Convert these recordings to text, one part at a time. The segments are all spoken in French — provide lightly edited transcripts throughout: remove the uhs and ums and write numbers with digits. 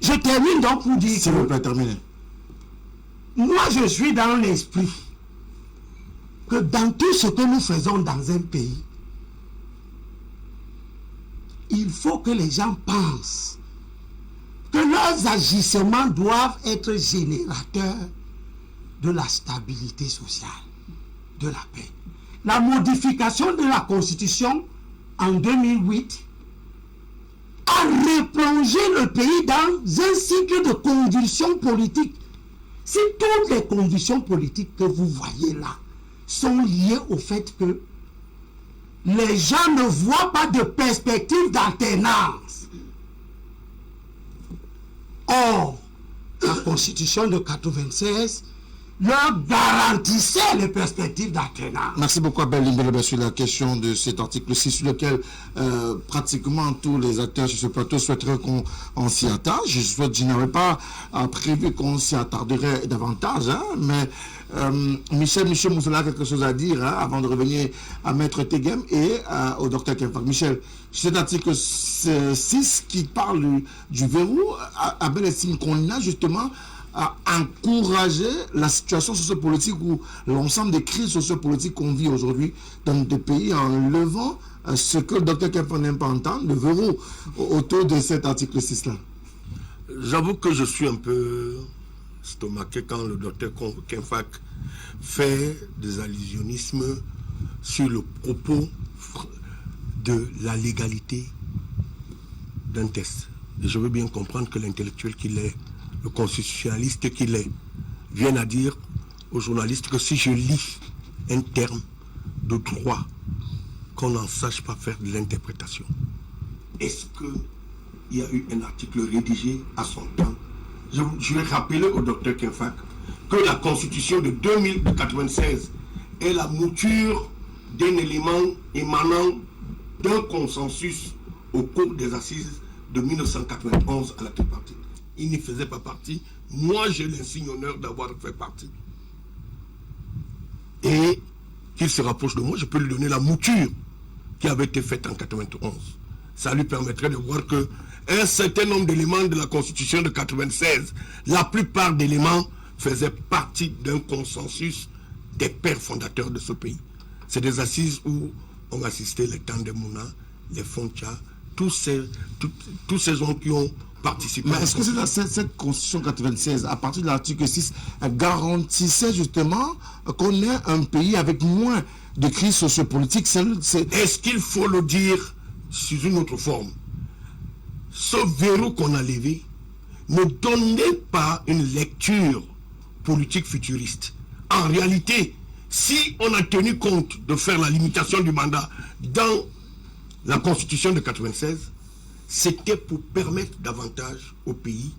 Je termine donc pour dire S'il vous plaît, terminez. Moi, je suis dans l'esprit que dans tout ce que nous faisons dans un pays, il faut que les gens pensent que leurs agissements doivent être générateurs de la stabilité sociale, de la paix. La modification de la Constitution en 2008 a replongé le pays dans un cycle de convulsions politiques. Si toutes les convulsions politiques que vous voyez là sont liées au fait que les gens ne voient pas de perspective d'alternance. Or, la Constitution de 96 leur garantissait les perspectives d'alternance. Merci beaucoup, Abel Limbelebe, sur la question de cet article 6, sur lequel pratiquement tous les acteurs sur ce plateau souhaiteraient qu'on s'y attarde. Je n'avais pas prévu qu'on s'y attarderait davantage, hein, mais Michel Moussala a quelque chose à dire avant de revenir à Maître Tegem et au docteur Kemfak. Michel, cet article 6 qui parle du verrou, Abel estime qu'on a justement à encourager la situation sociopolitique ou l'ensemble des crises sociopolitiques qu'on vit aujourd'hui dans des pays en levant ce que le docteur Kemfak n'aime pas entendre, le verrou autour de cet article 6-là. J'avoue que je suis un peu stomaqué quand le docteur Kemfak fait des allusionnismes sur le propos de la légalité d'un test. Et je veux bien comprendre que l'intellectuel qu'il est, le constitutionnaliste qu'il est, vienne à dire aux journalistes que si je lis un terme de droit, qu'on n'en sache pas faire de l'interprétation. Est-ce qu'il y a eu un article rédigé à son temps? Je vais rappeler au docteur Kemfak que la Constitution de 1996 est la mouture d'un élément émanant d'un consensus au cours des assises de 1991 à la tripartite. Il n'y faisait pas partie. Moi, j'ai l'insigne honneur d'avoir fait partie. Et qu'il se rapproche de moi, je peux lui donner la mouture qui avait été faite en 1991. Ça lui permettrait de voir que un certain nombre d'éléments de la Constitution de 1996, la plupart d'éléments faisaient partie d'un consensus des pères fondateurs de ce pays. C'est des assises où on assistait les Tandemuna, les Foncha, tous ces gens qui ont participé. Mais est-ce que cette Constitution 96, à partir de l'article 6, garantissait justement qu'on ait un pays avec moins de crises sociopolitiques? Est-ce qu'il faut le dire sous une autre forme? Ce verrou qu'on a levé ne donnait pas une lecture politique futuriste. En réalité, si on a tenu compte de faire la limitation du mandat dans la Constitution de 96, c'était pour permettre davantage au pays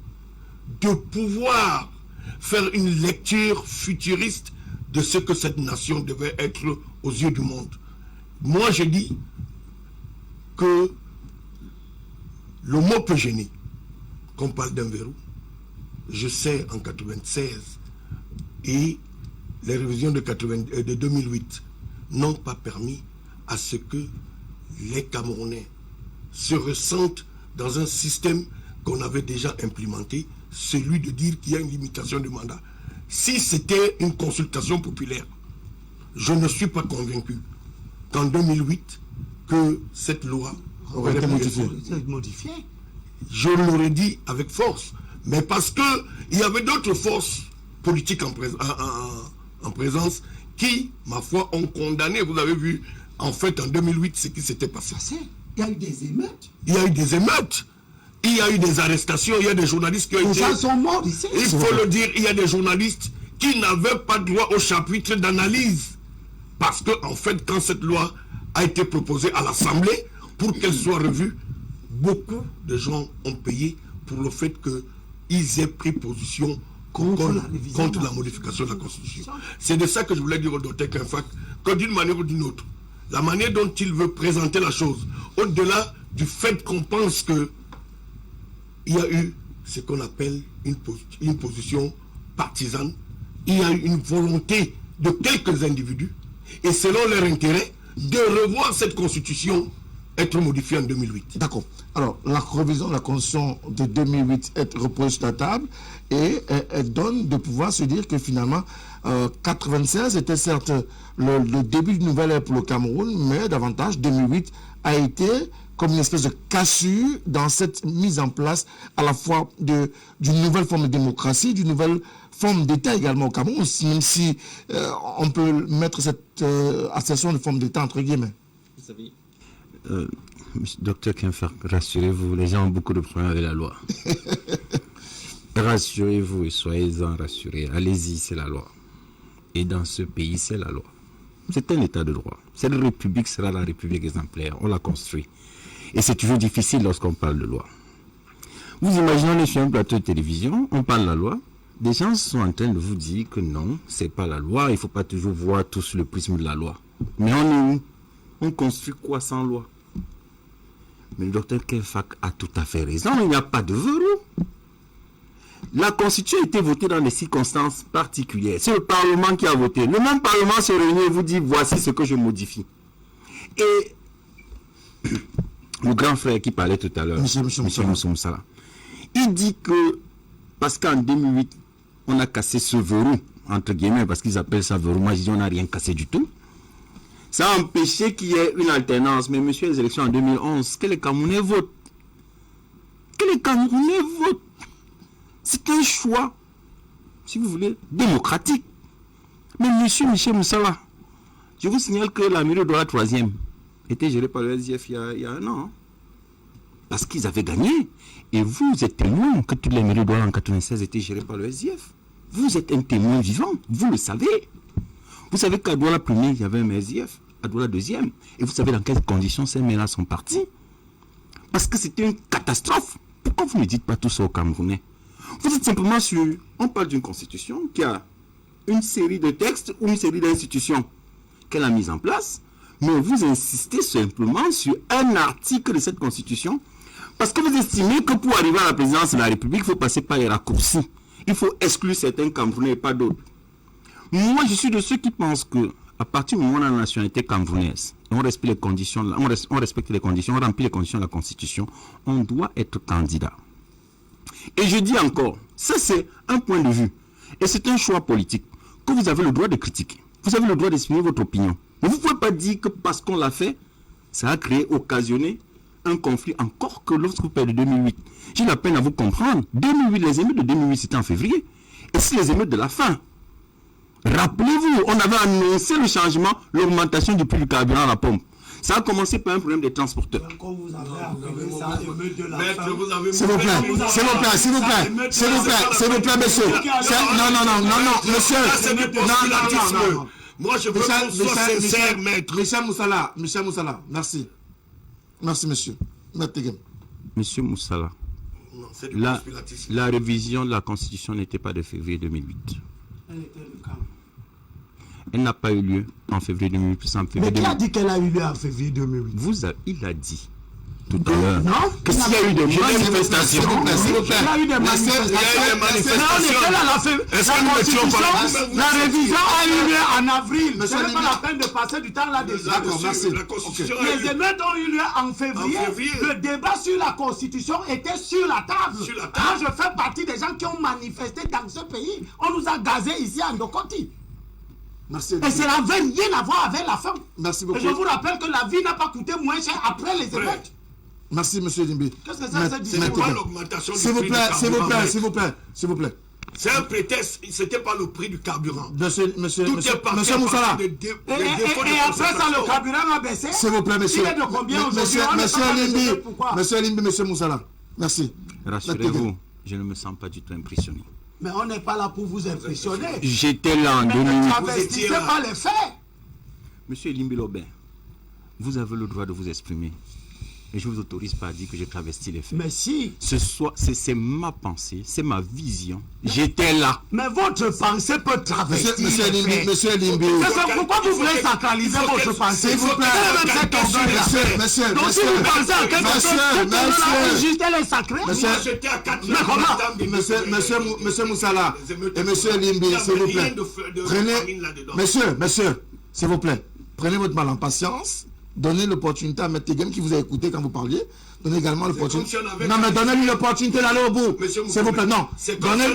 de pouvoir faire une lecture futuriste de ce que cette nation devait être aux yeux du monde. Moi, je dis que le mot peut gêner. Qu'on parle d'un verrou, je sais en 96 et les révisions de 2008 n'ont pas permis à ce que les Camerounais se ressentent dans un système qu'on avait déjà implémenté, celui de dire qu'il y a une limitation du mandat. Si c'était une consultation populaire, je ne suis pas convaincu qu'en 2008, que cette loi aurait été modifiée. Je l'aurais dit avec force, mais parce qu'il y avait d'autres forces politiques en présence qui, ma foi, ont condamné. Vous avez vu, en fait, en 2008, ce qui s'était passé. Il y a eu des émeutes. Il y a eu des émeutes. Il y a eu des arrestations. Il y a des journalistes qui ont été... Les gens sont morts ici. Il faut le dire, il y a des journalistes qui n'avaient pas droit au chapitre d'analyse. Parce que, en fait, quand cette loi a été proposée à l'Assemblée, pour qu'elle soit revue, beaucoup de gens ont payé pour le fait qu'ils aient pris position contre la modification de la Constitution. C'est de ça que je voulais dire au docteur Kemfak, que d'une manière ou d'une autre, la manière dont il veut présenter la chose, au-delà du fait qu'on pense qu'il y a eu ce qu'on appelle une position partisane, il y a eu une volonté de quelques individus, et selon leur intérêt, de revoir cette Constitution être modifié en 2008. D'accord. Alors, la révision de la Constitution de 2008 est reposée sur la table et elle donne de pouvoir se dire que finalement, 96 était certes le début d'une nouvelle ère pour le Cameroun, mais davantage 2008 a été comme une espèce de cassure dans cette mise en place à la fois d'une nouvelle forme de démocratie, d'une nouvelle forme d'État également au Cameroun, même si on peut mettre cette association de forme d'État entre guillemets. Vous savez, docteur Kempfer, rassurez-vous, les gens ont beaucoup de problèmes avec la loi. Rassurez-vous et soyez-en rassurés. Allez-y, c'est la loi. Et dans ce pays, c'est la loi. C'est un état de droit. Cette république sera la république exemplaire. On l'a construit. Et c'est toujours difficile lorsqu'on parle de loi. Vous imaginez, on est sur un plateau de télévision, on parle de la loi. Des gens sont en train de vous dire que non, c'est pas la loi. Il ne faut pas toujours voir tout sous le prisme de la loi. Mais on est où? On construit quoi sans loi? Mais le docteur Kempfer a tout à fait raison. Il n'y a pas de verrou. La Constitution a été votée dans des circonstances particulières. C'est le Parlement qui a voté. Le même Parlement se réunit et vous dit voici ce que je modifie. Et le grand frère qui parlait tout à l'heure, M. Moussala, il dit que parce qu'en 2008, on a cassé ce verrou, entre guillemets, parce qu'ils appellent ça verrou. Moi, je dis on n'a rien cassé du tout. Ça a empêché qu'il y ait une alternance. Mais monsieur, les élections en 2011, que les Camerounais votent. Que les Camerounais votent. C'est un choix, si vous voulez, démocratique. Mais monsieur Michel Moussala, je vous signale que la mairie de la 3e était gérée par le SDF il y a un an. Hein, parce qu'ils avaient gagné. Et vous êtes témoin que toutes les mairies de en 96 étaient gérées par le SDF. Vous êtes un témoin vivant, vous le savez. Vous savez qu'à Douala 1er, il y avait un SDF, à Douala 2e. Et vous savez dans quelles conditions ces maires-là sont partis. Parce que c'était une catastrophe. Pourquoi vous ne dites pas tout ça aux Camerounais? Vous êtes simplement sur... On parle d'une constitution qui a une série de textes ou une série d'institutions qu'elle a mises en place, mais vous insistez simplement sur un article de cette constitution parce que vous estimez que pour arriver à la présidence de la République, il faut passer par les raccourcis. Il faut exclure certains Camerounais et pas d'autres. Moi, je suis de ceux qui pensent que à partir du moment où on a la nationalité camerounaise, on respecte les conditions, on respecte les conditions, on remplit les conditions de la Constitution, on doit être candidat. Et je dis encore, ça c'est un point de vue. Et c'est un choix politique que vous avez le droit de critiquer. Vous avez le droit d'exprimer votre opinion. Mais vous ne pouvez pas dire que parce qu'on l'a fait, ça a créé, occasionné un conflit encore que lorsque vous parlez de 2008. J'ai la peine à vous comprendre. 2008, les émeutes de 2008, c'était en février. Et c'est les émeutes de la fin. Rappelez-vous, on avait annoncé le changement, l'augmentation du prix du carburant à la pompe. Ça a commencé par un problème des transporteurs. S'il vous plaît, monsieur. Non, monsieur. Moi, je veux qu'on soit sincère, maître. Michel Moussala, merci. Merci, monsieur. Monsieur Moussala, la révision de la Constitution n'était pas de février 2008. Elle n'a pas eu lieu en février 2008. Mais qui a dit qu'elle a eu lieu en février 2008? Il a dit tout à l'heure que s'il y a eu des manifestations, il y a eu des manifestations. La révision a eu lieu en avril. Ce n'est pas la peine de passer du temps là-dessus. D'accord, merci. Les émeutes ont eu lieu en février. Le débat sur la Constitution était sur la table. Moi, je fais partie des gens qui ont manifesté dans ce pays. On nous a gazés ici à Ndokoti. Merci. Et cela n'avait rien à voir avec la fin. Merci beaucoup. Et je vous rappelle que la vie n'a pas coûté moins cher après les émeutes. Merci, monsieur Limbi. Qu'est-ce que ça veut dire? C'est pas l'augmentation du prix du carburant. S'il vous plaît. C'est un prétexte, c'était pas le prix du carburant. Monsieur Moussala. Et après ça, le carburant a baissé. S'il vous plaît, monsieur. Il est de combien aujourd'hui? Monsieur Limbi, monsieur Moussala. Merci. Rassurez-vous, je ne me sens pas du tout impressionné. Mais on n'est pas là pour vous impressionner. J'étais là en 2008. Ne travestissez pas les faits. Monsieur Limbi Lobin, vous avez le droit de vous exprimer. Et je ne vous autorise pas à dire que j'ai travesti les faits. Mais si. C'est ma pensée, c'est ma vision. J'étais là. Mais votre pensée peut travestir Monsieur Limbi. Pourquoi vous voulez sacraliser votre pensée? S'il vous plaît. Monsieur. Donc si vous pensez à quelque chose, juste elle est sacrée. Monsieur Moussala et monsieur Limbi, s'il vous plaît. Monsieur, s'il vous plaît. Prenez votre mal en patience. donnez l'opportunité à M. Tegem qui vous a écouté quand vous parliez. Donnez également l'opportunité. Non, mais donnez-lui l'opportunité d'aller au bout. S'il vous plaît, non. Donnez...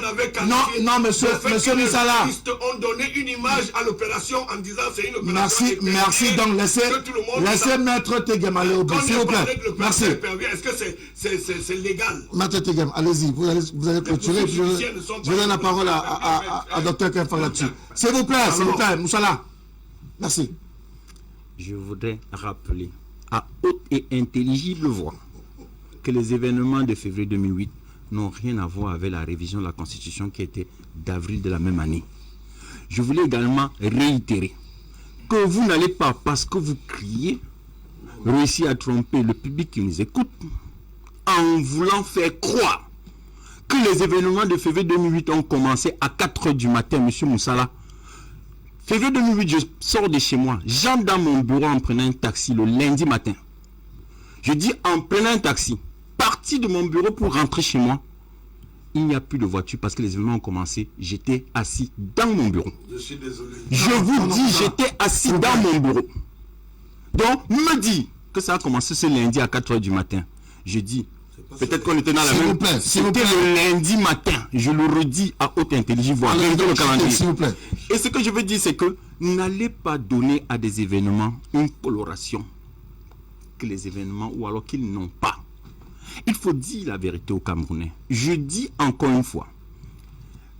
Non, monsieur Missala. On donné une image à l'opération en disant c'est une opération. Merci. Donc, laissez Maître Tegem aller au bout. S'il vous plaît. Merci. Est-ce que c'est légal? Maître Tegem, allez-y. Vous allez clôturer. Je donne la parole à Dr Kenfak là-dessus. S'il vous plaît, Moussala. Merci. Je voudrais rappeler à haute et intelligible voix que les événements de février 2008 n'ont rien à voir avec la révision de la Constitution qui était d'avril de la même année. Je voulais également réitérer que vous n'allez pas, parce que vous criez, réussir à tromper le public qui nous écoute en voulant faire croire que les événements de février 2008 ont commencé à 4 h du matin, M. Moussala. Février 2008, je sors de chez moi, j'entre dans mon bureau en prenant un taxi le lundi matin. Je dis en prenant un taxi, parti de mon bureau pour rentrer chez moi, il n'y a plus de voiture parce que les événements ont commencé. J'étais assis dans mon bureau. Je suis désolé. Je vous dis, j'étais assis dans mon bureau. Donc, me dit que ça a commencé ce lundi à 4 h du matin. Je dis, peut-être qu'on était dans la même... C'était le lundi matin. Je le redis à haute intelligence. Voilà, le calendrier. S'il vous plaît. Et ce que je veux dire, c'est que n'allez pas donner à des événements une coloration que les événements ou alors qu'ils n'ont pas. Il faut dire la vérité aux Camerounais. Je dis encore une fois,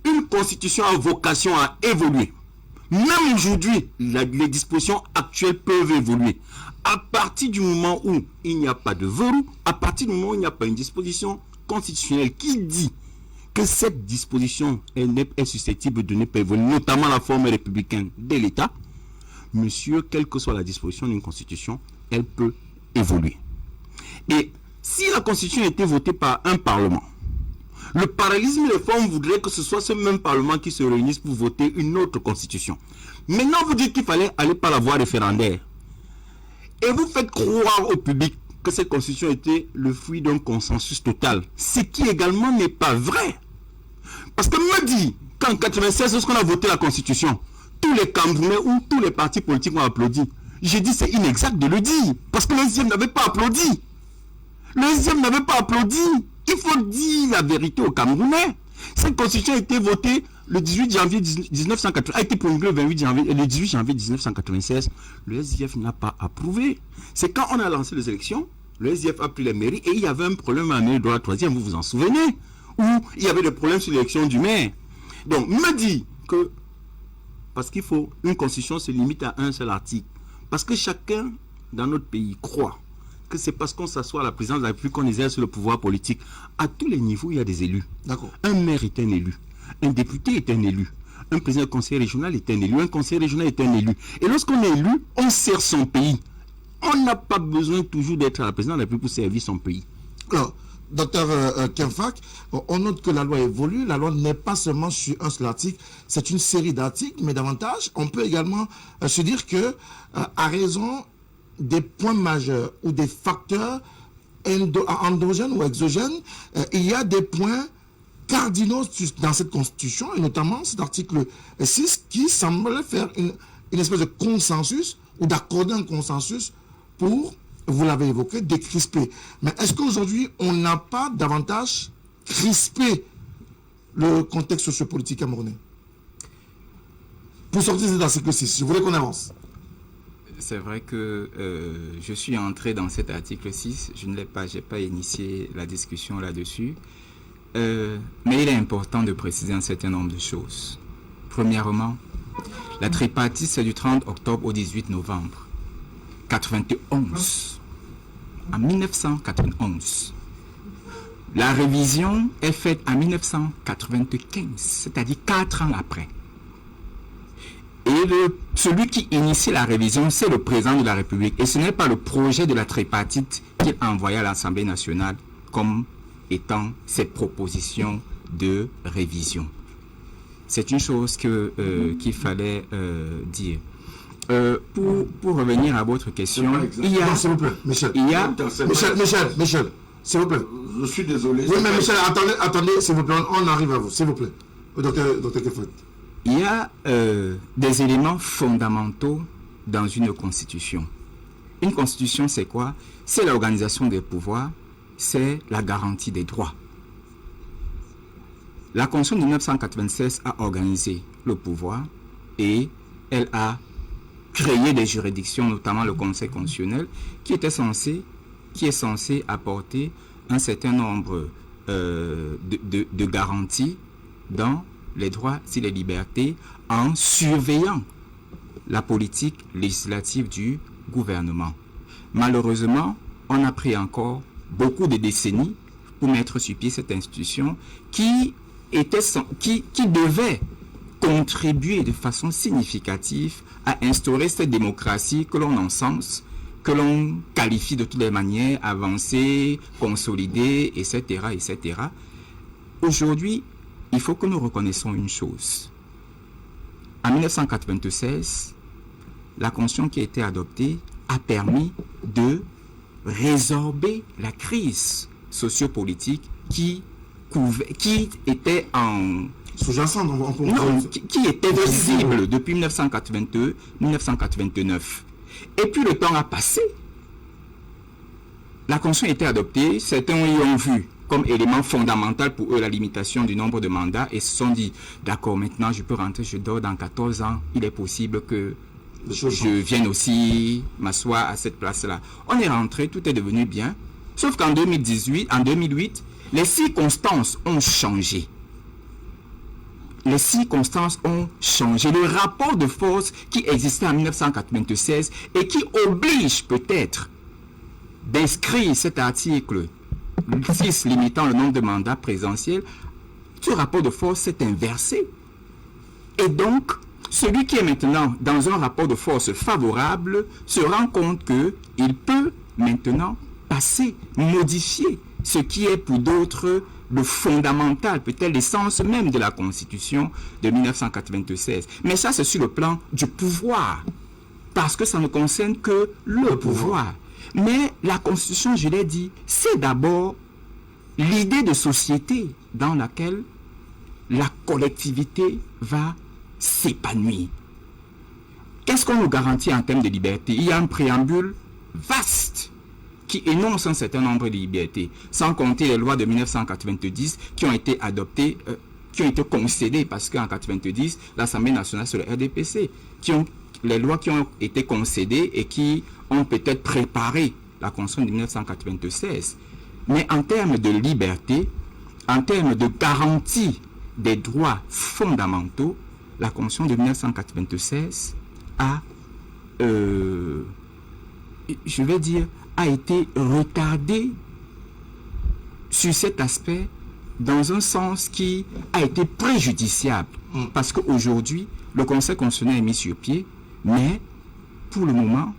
une constitution a vocation à évoluer. Même aujourd'hui, les dispositions actuelles peuvent évoluer. À partir du moment où il n'y a pas de verrou, à partir du moment où il n'y a pas une disposition constitutionnelle qui dit que cette disposition est susceptible de ne pas évoluer, notamment la forme républicaine de l'État, monsieur, quelle que soit la disposition d'une constitution, elle peut évoluer. Et si la constitution a été votée par un parlement, le parallélisme des formes voudrait que ce soit ce même parlement qui se réunisse pour voter une autre constitution. Maintenant, vous dites qu'il fallait aller par la voie référendaire. Et vous faites croire au public que cette constitution était le fruit d'un consensus total. Ce qui également n'est pas vrai. Parce que me dit qu'en 1996, lorsqu'on a voté la constitution, tous les Camerounais ou tous les partis politiques ont applaudi. J'ai dit c'est inexact de le dire. Parce que le SDF n'avait pas applaudi. Le SDF n'avait pas applaudi. Il faut dire la vérité aux Camerounais. Cette constitution a été votée le 18 janvier 1980, a été promulguée le 18 janvier 1996. Le SDF n'a pas approuvé. C'est quand on a lancé les élections, le SDF a pris les mairies et il y avait un problème à la mairie de la 3e, vous vous en souvenez, où il y avait des problèmes sur l'élection du maire. Donc, me dit que, parce qu'il faut, une constitution se limite à un seul article. Parce que chacun dans notre pays croit que c'est parce qu'on s'assoit à la présidence de la République qu'on exerce le pouvoir politique. À tous les niveaux, il y a des élus. D'accord. Un maire est un élu. Un député est un élu. Un président du conseil régional est un élu. Un conseil régional est un élu. Et lorsqu'on est élu, on sert son pays. On n'a pas besoin toujours d'être à la présidence de la République pour servir son pays. Alors, docteur Kenfak, on note que la loi évolue. La loi n'est pas seulement sur un seul article. C'est une série d'articles, mais davantage, on peut également se dire que, à raison des points majeurs ou des facteurs endogènes ou exogènes, il y a des points cardinaux dans cette constitution, et notamment cet article 6 qui semble faire une espèce de consensus ou d'accorder un consensus pour, vous l'avez évoqué, décrisper. Mais est-ce qu'aujourd'hui, on n'a pas davantage crispé le contexte sociopolitique camerounais? Pour sortir de cet article 6, je voulais qu'on avance. C'est vrai que je suis entré dans cet article 6, je n'ai pas initié la discussion là-dessus, mais il est important de préciser un certain nombre de choses. Premièrement, la tripartite c'est du 30 octobre au 18 novembre 91, en 1991. La révision est faite en 1995, c'est-à-dire 4 ans après. Et celui qui initie la révision, c'est le président de la République. Et ce n'est pas le projet de la tripartite qu'il a envoyé à l'Assemblée nationale comme étant cette proposition de révision. C'est une chose qu'il fallait dire. Pour revenir à votre question, il y a... Non, s'il vous plaît, Michel. Il y a... Michel, s'il vous plaît. Je suis désolé. Oui, mais Michel, attendez, s'il vous plaît, on arrive à vous, s'il vous plaît. Docteur Kenfak. Il y a des éléments fondamentaux dans une constitution. Une constitution, c'est quoi? C'est l'organisation des pouvoirs, c'est la garantie des droits. La Constitution de 1996 a organisé le pouvoir et elle a créé des juridictions, notamment le Conseil constitutionnel, qui est censé apporter un certain nombre de garanties dans les droits et les libertés en surveillant la politique législative du gouvernement. Malheureusement, on a pris encore beaucoup de décennies pour mettre sur pied cette institution qui devait contribuer de façon significative à instaurer cette démocratie que l'on encense, que l'on qualifie de toutes les manières avancée, consolidée, etc., etc. Aujourd'hui, il faut que nous reconnaissons une chose. En 1996, la Constitution qui a été adoptée a permis de résorber la crise sociopolitique qui était en sous-jacente, qui était visible depuis 1982-1989. Et puis le temps a passé. La Constitution a été adoptée, certains y ont vu comme élément fondamental pour eux la limitation du nombre de mandats et se sont dit, d'accord, maintenant je peux rentrer, je dors dans 14 ans, il est possible que je vienne aussi m'asseoir à cette place-là. On est rentré, tout est devenu bien, sauf qu'en 2008, les circonstances ont changé. Les circonstances ont changé. Le rapport de force qui existait en 1996 et qui oblige peut-être d'inscrire cet article 6 limitant le nombre de mandats présidentiels, ce rapport de force s'est inversé. Et donc, celui qui est maintenant dans un rapport de force favorable se rend compte qu'il peut maintenant passer, modifier ce qui est pour d'autres le fondamental, peut-être l'essence même de la Constitution de 1996. Mais ça, c'est sur le plan du pouvoir, parce que ça ne concerne que le pouvoir. Mais la Constitution, je l'ai dit, c'est d'abord l'idée de société dans laquelle la collectivité va s'épanouir. Qu'est-ce qu'on nous garantit en termes de liberté? Il y a un préambule vaste qui énonce un certain nombre de libertés, sans compter les lois de 1990 qui ont été adoptées, qui ont été concédées, parce qu'en 1990, l'Assemblée nationale sur le RDPC, les lois qui ont été concédées et qui ont peut-être préparé la Constitution de 1996. Mais en termes de liberté, en termes de garantie des droits fondamentaux, la Constitution de 1996 a, a été retardée sur cet aspect dans un sens qui a été préjudiciable. Parce qu'aujourd'hui, le Conseil constitutionnel est mis sur pied, mais pour le moment,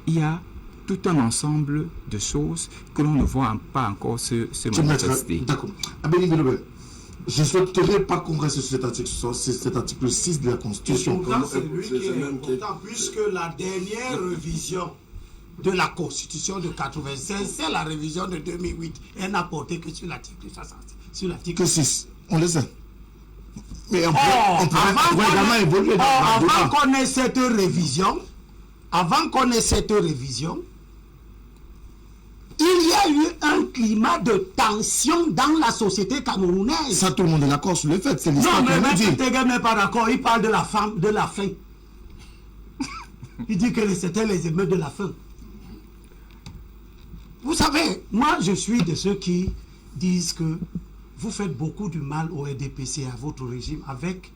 il y a tout un ensemble de choses que l'on ne voit pas encore se manifester. D'accord. Abéli Belobel, je ne souhaiterais pas qu'on reste sur cet article 6 de la Constitution. C'est lui qui est important, puisque la dernière révision de la Constitution de 96, c'est la révision de 2008. Elle n'a porté que sur l'article 60. Sur l'article 6. On le sait. Mais on pourrait également évoluer dans avant qu'on ait cette révision, il y a eu un climat de tension dans la société camerounaise. Ça, tout le monde est d'accord sur le fait. C'est l'histoire non, mais qu'on dit. Téga n'est pas d'accord. Il parle de la faim. Il dit que c'était les émeutes de la faim. Vous savez, moi, je suis de ceux qui disent que vous faites beaucoup du mal au RDPC, à votre régime, avec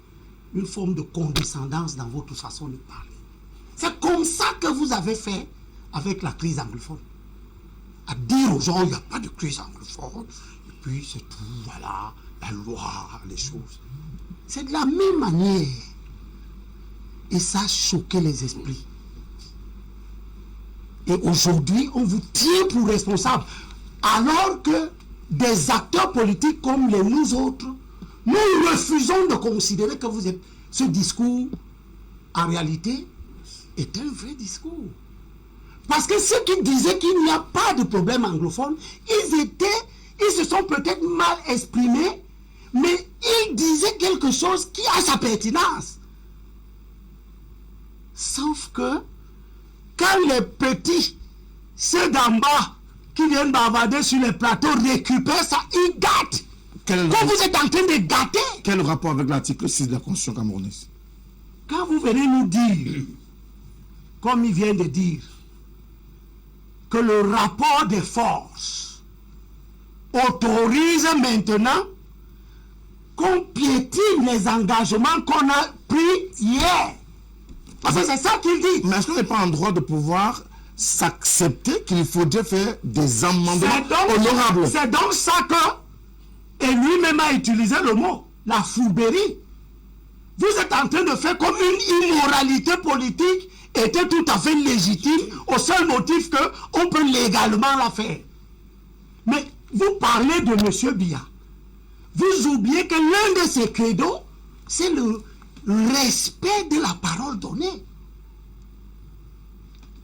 une forme de condescendance dans votre façon de parler. C'est comme ça que vous avez fait avec la crise anglophone. À dire aux gens, il n'y a pas de crise anglophone, et puis c'est tout, voilà, la loi, les choses. C'est de la même manière. Et ça a choqué les esprits. Et aujourd'hui, on vous tient pour responsable. Alors que des acteurs politiques comme nous autres, nous refusons de considérer que vous êtes... Ce discours, en réalité, est un vrai discours. Parce que ceux qui disaient qu'il n'y a pas de problème anglophone, ils se sont peut-être mal exprimés, mais ils disaient quelque chose qui a sa pertinence. Sauf que quand les petits, ceux d'en bas, qui viennent bavarder sur les plateaux, récupèrent ça, ils gâtent. Quand vous êtes en train de gâter, Quel rapport avec l'article 6 de la Constitution camerounaise? quand vous venez nous dire, comme il vient de dire, que le rapport des forces autorise maintenant qu'on piétine les engagements qu'on a pris hier. Parce que c'est ça qu'il dit. Mais est-ce qu'on n'est pas en droit de pouvoir s'accepter qu'il faudrait faire des amendements honorables? C'est donc ça que, et lui-même a utilisé le mot, la fourberie. Vous êtes en train de faire comme une immoralité politique était tout à fait légitime au seul motif qu'on peut légalement la faire. Mais vous parlez de M. Biya. Vous oubliez que l'un de ses credos, c'est le respect de la parole donnée.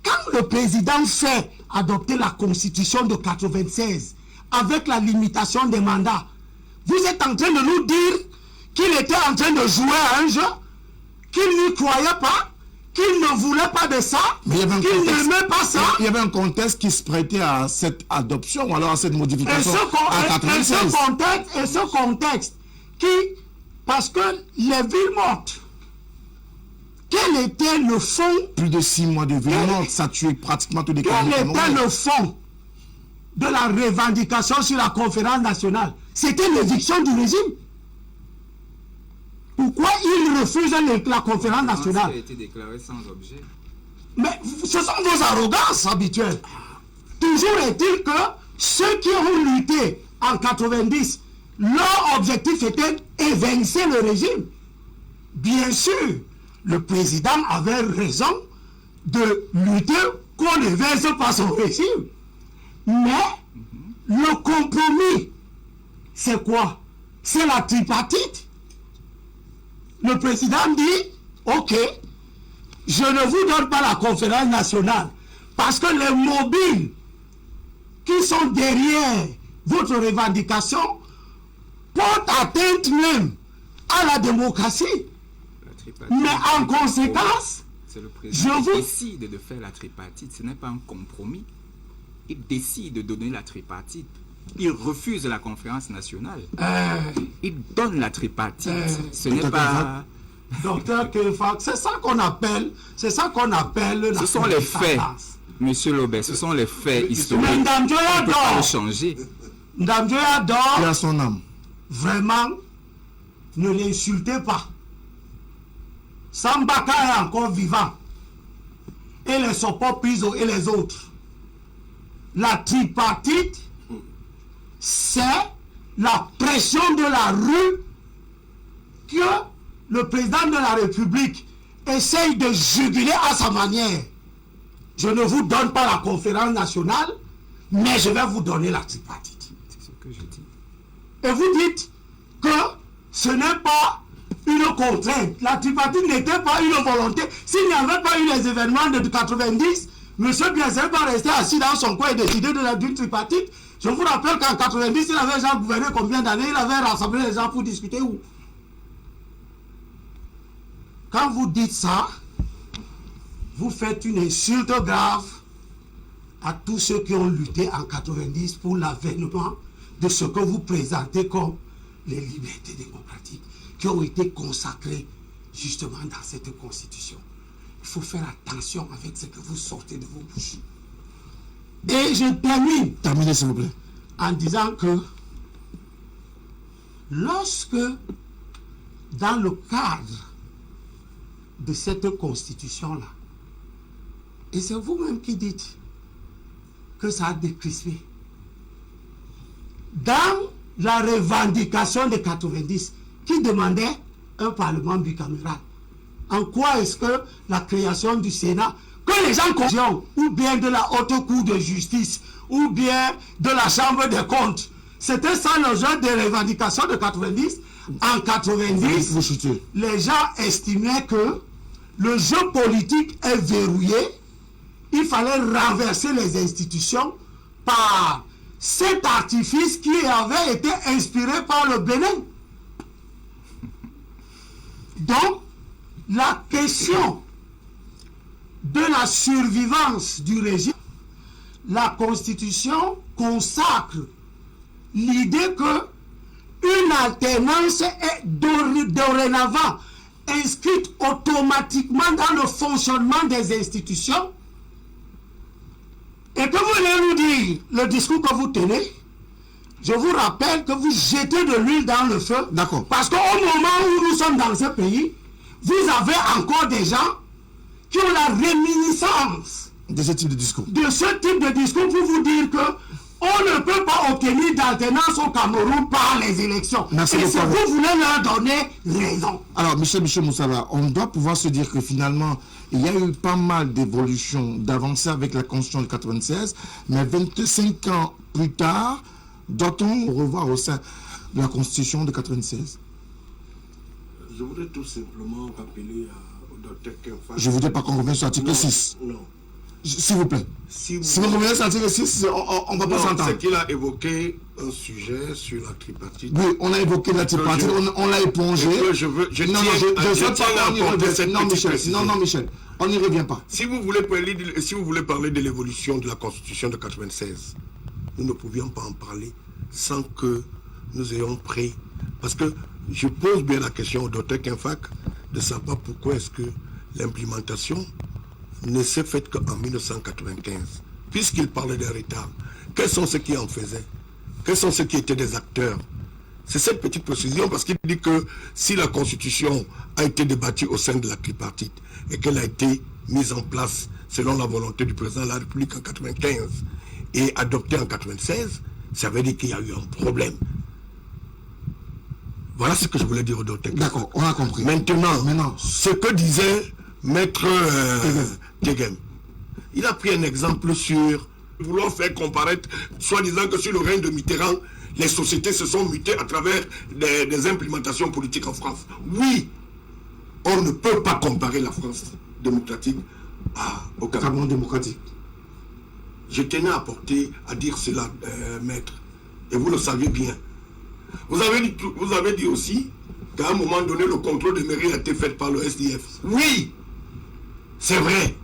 Quand le président fait adopter la constitution de 96 avec la limitation des mandats, vous êtes en train de nous dire qu'il était en train de jouer à un jeu, qu'il n'y croyait pas, qu'il ne voulait pas de ça, qu'il n'aimait pas ça. Il y avait un contexte qui se prêtait à cette adoption ou alors à cette modification en 96. Et ce contexte qui, parce que les villes mortes, quel était le fond? Plus de 6 mois de villes mortes, ça tuait pratiquement tous les Quel était le fond de la revendication sur la conférence nationale? C'était l'éviction du régime. Pourquoi il refuse la conférence nationale? Ça a été déclaré sans objet. Mais ce sont vos arrogances habituelles. Toujours est-il que ceux qui ont lutté en 90, leur objectif était évincer le régime. Bien sûr, le président avait raison de lutter qu'on évince pas son régime. Mais le compromis, c'est quoi? C'est la tripartite. Le président dit, ok, je ne vous donne pas la conférence nationale parce que les mobiles qui sont derrière votre revendication portent atteinte même à la démocratie. Mais en conséquence, c'est le président qui décide de faire la tripartite, ce n'est pas un compromis. Il décide de donner la tripartite. Il refuse la conférence nationale. Il donne la tripartite. Ce n'est pas... Docteur Kefak, c'est ça qu'on appelle... Ce sont les faits, Monsieur Lobet, ce sont les faits historiques. Mais Ndam Dioya on ne peut pas dort. le changer. Ndam Dioya dort. Il a son âme. Vraiment, ne l'insultez pas. Sambaka est encore vivant. Et les Sopop Piso et les autres. La tripartite, c'est la pression de la rue que le président de la République essaye de juguler à sa manière. Je ne vous donne pas la conférence nationale, mais je vais vous donner la tripartite. C'est ce que je dis. Et vous dites que ce n'est pas une contrainte. La tripartite n'était pas une volonté. S'il n'y avait pas eu les événements de 90, M. Biazet va rester assis dans son coin et décider d'une tripartite. Je vous rappelle qu'en 90, il avait déjà gouverné combien d'années? Il avait rassemblé les gens pour discuter où? Quand vous dites ça, vous faites une insulte grave à tous ceux qui ont lutté en 90 pour l'avènement de ce que vous présentez comme les libertés démocratiques qui ont été consacrées justement dans cette constitution. Il faut faire attention avec ce que vous sortez de vos bouches. Et je termine. Terminez, s'il vous plaît. En disant que lorsque, dans le cadre de cette constitution-là, et c'est vous-même qui dites que ça a décrispé, dans la revendication de 90, qui demandait un parlement bicaméral, en quoi est-ce que la création du Sénat, que les gens conscients, ou bien de la haute cour de justice, ou bien de la chambre des comptes, c'était ça le jeu des revendications de 90. En 90, les gens estimaient que le jeu politique est verrouillé, il fallait renverser les institutions par cet artifice qui avait été inspiré par le Bénin. Donc, la question de la survivance du régime, la Constitution consacre l'idée que une alternance est dorénavant inscrite automatiquement dans le fonctionnement des institutions, et que vous voulez nous dire le discours que vous tenez, je vous rappelle que vous jetez de l'huile dans le feu. D'accord. Parce qu'au moment où nous sommes dans ce pays, vous avez encore des gens qui ont la réminiscence De ce type de discours. de ce type de discours pour vous dire que on ne peut pas obtenir d'alternance au Cameroun par les élections. Merci et beaucoup. si vous voulez leur donner raison. Alors, Michel Moussala, on doit pouvoir se dire que finalement, il y a eu pas mal d'évolutions, d'avancées avec la Constitution de 96, mais 25 ans plus tard, doit-on revoir au sein de la Constitution de 96? Je voudrais tout simplement rappeler au docteur Kemfa. Je ne voudrais pas qu'on revienne sur l'article 6. Non. S'il vous plaît. Si Si vous revenez sur l'article 6, on ne va pas s'entendre. c'est qu'il a évoqué un sujet sur la tripartite. Oui, on a évoqué la tripartite, on l'a épongé. Et que je veux- je non, tiens- non, je je sais tiens pas, à on y apporter revient. cette Non, petite Michel, précision. non, Michel, on n'y revient pas. Si vous voulez parler de l'évolution de la Constitution de 96, nous ne pouvions pas en parler sans que nous ayons pris. Parce que je pose bien la question au docteur Kenfak de savoir pourquoi est-ce que l'implémentation ne s'est faite qu'en 1995. Puisqu'il parlait d'un retard, quels sont ceux qui en faisaient? Quels sont ceux qui étaient des acteurs? C'est cette petite précision parce qu'il dit que si la Constitution a été débattue au sein de la tripartite et qu'elle a été mise en place selon la volonté du président de la République en 95 et adoptée en 96, ça veut dire qu'il y a eu un problème. Voilà ce que je voulais dire au docteur. D'accord, on a compris. Maintenant, ce que disait Maître Tegem, il a pris un exemple sur vouloir faire comparaître, soi-disant que sur le règne de Mitterrand, les sociétés se sont mutées à travers des implémentations politiques en France. Oui, on ne peut pas comparer la France démocratique au Cameroun. Cameroun démocratique. Je tenais à dire cela, maître, et vous le savez bien. Vous avez dit aussi qu'à un moment donné, le contrôle des mairies a été fait par le SDF. Oui, c'est vrai.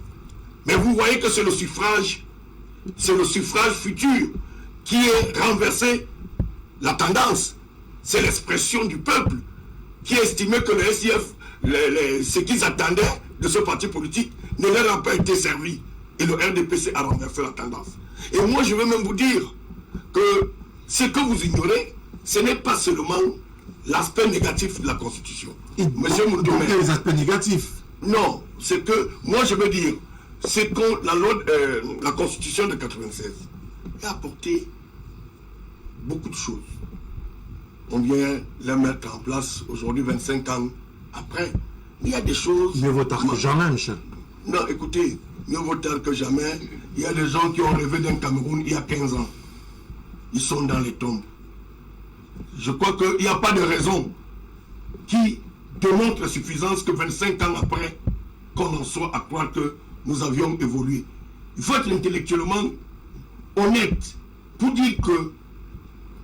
Mais vous voyez que c'est le suffrage futur qui est renversé. La tendance, c'est l'expression du peuple qui estimait que le SDF, ce qu'ils attendaient de ce parti politique, ne leur a pas été servi. Et le RDPC a renversé la tendance. Et moi, je vais même vous dire que ce que vous ignorez, ce n'est pas seulement l'aspect négatif de la Constitution. Monsieur Moutoumé. Les aspects négatifs. Non, c'est que, moi je veux dire, c'est que la Constitution de 96 a apporté beaucoup de choses. On vient les mettre en place aujourd'hui, 25 ans après. Il y a des choses... Mieux vaut tard que jamais, Michel. Non, écoutez, mieux vaut tard que jamais. Il y a des gens qui ont rêvé d'un Cameroun il y a 15 ans. Ils sont dans les tombes. Je crois qu'il n'y a pas de raison qui démontre la suffisance que 25 ans après, qu'on en soit à croire que nous avions évolué. Il faut être intellectuellement honnête pour dire que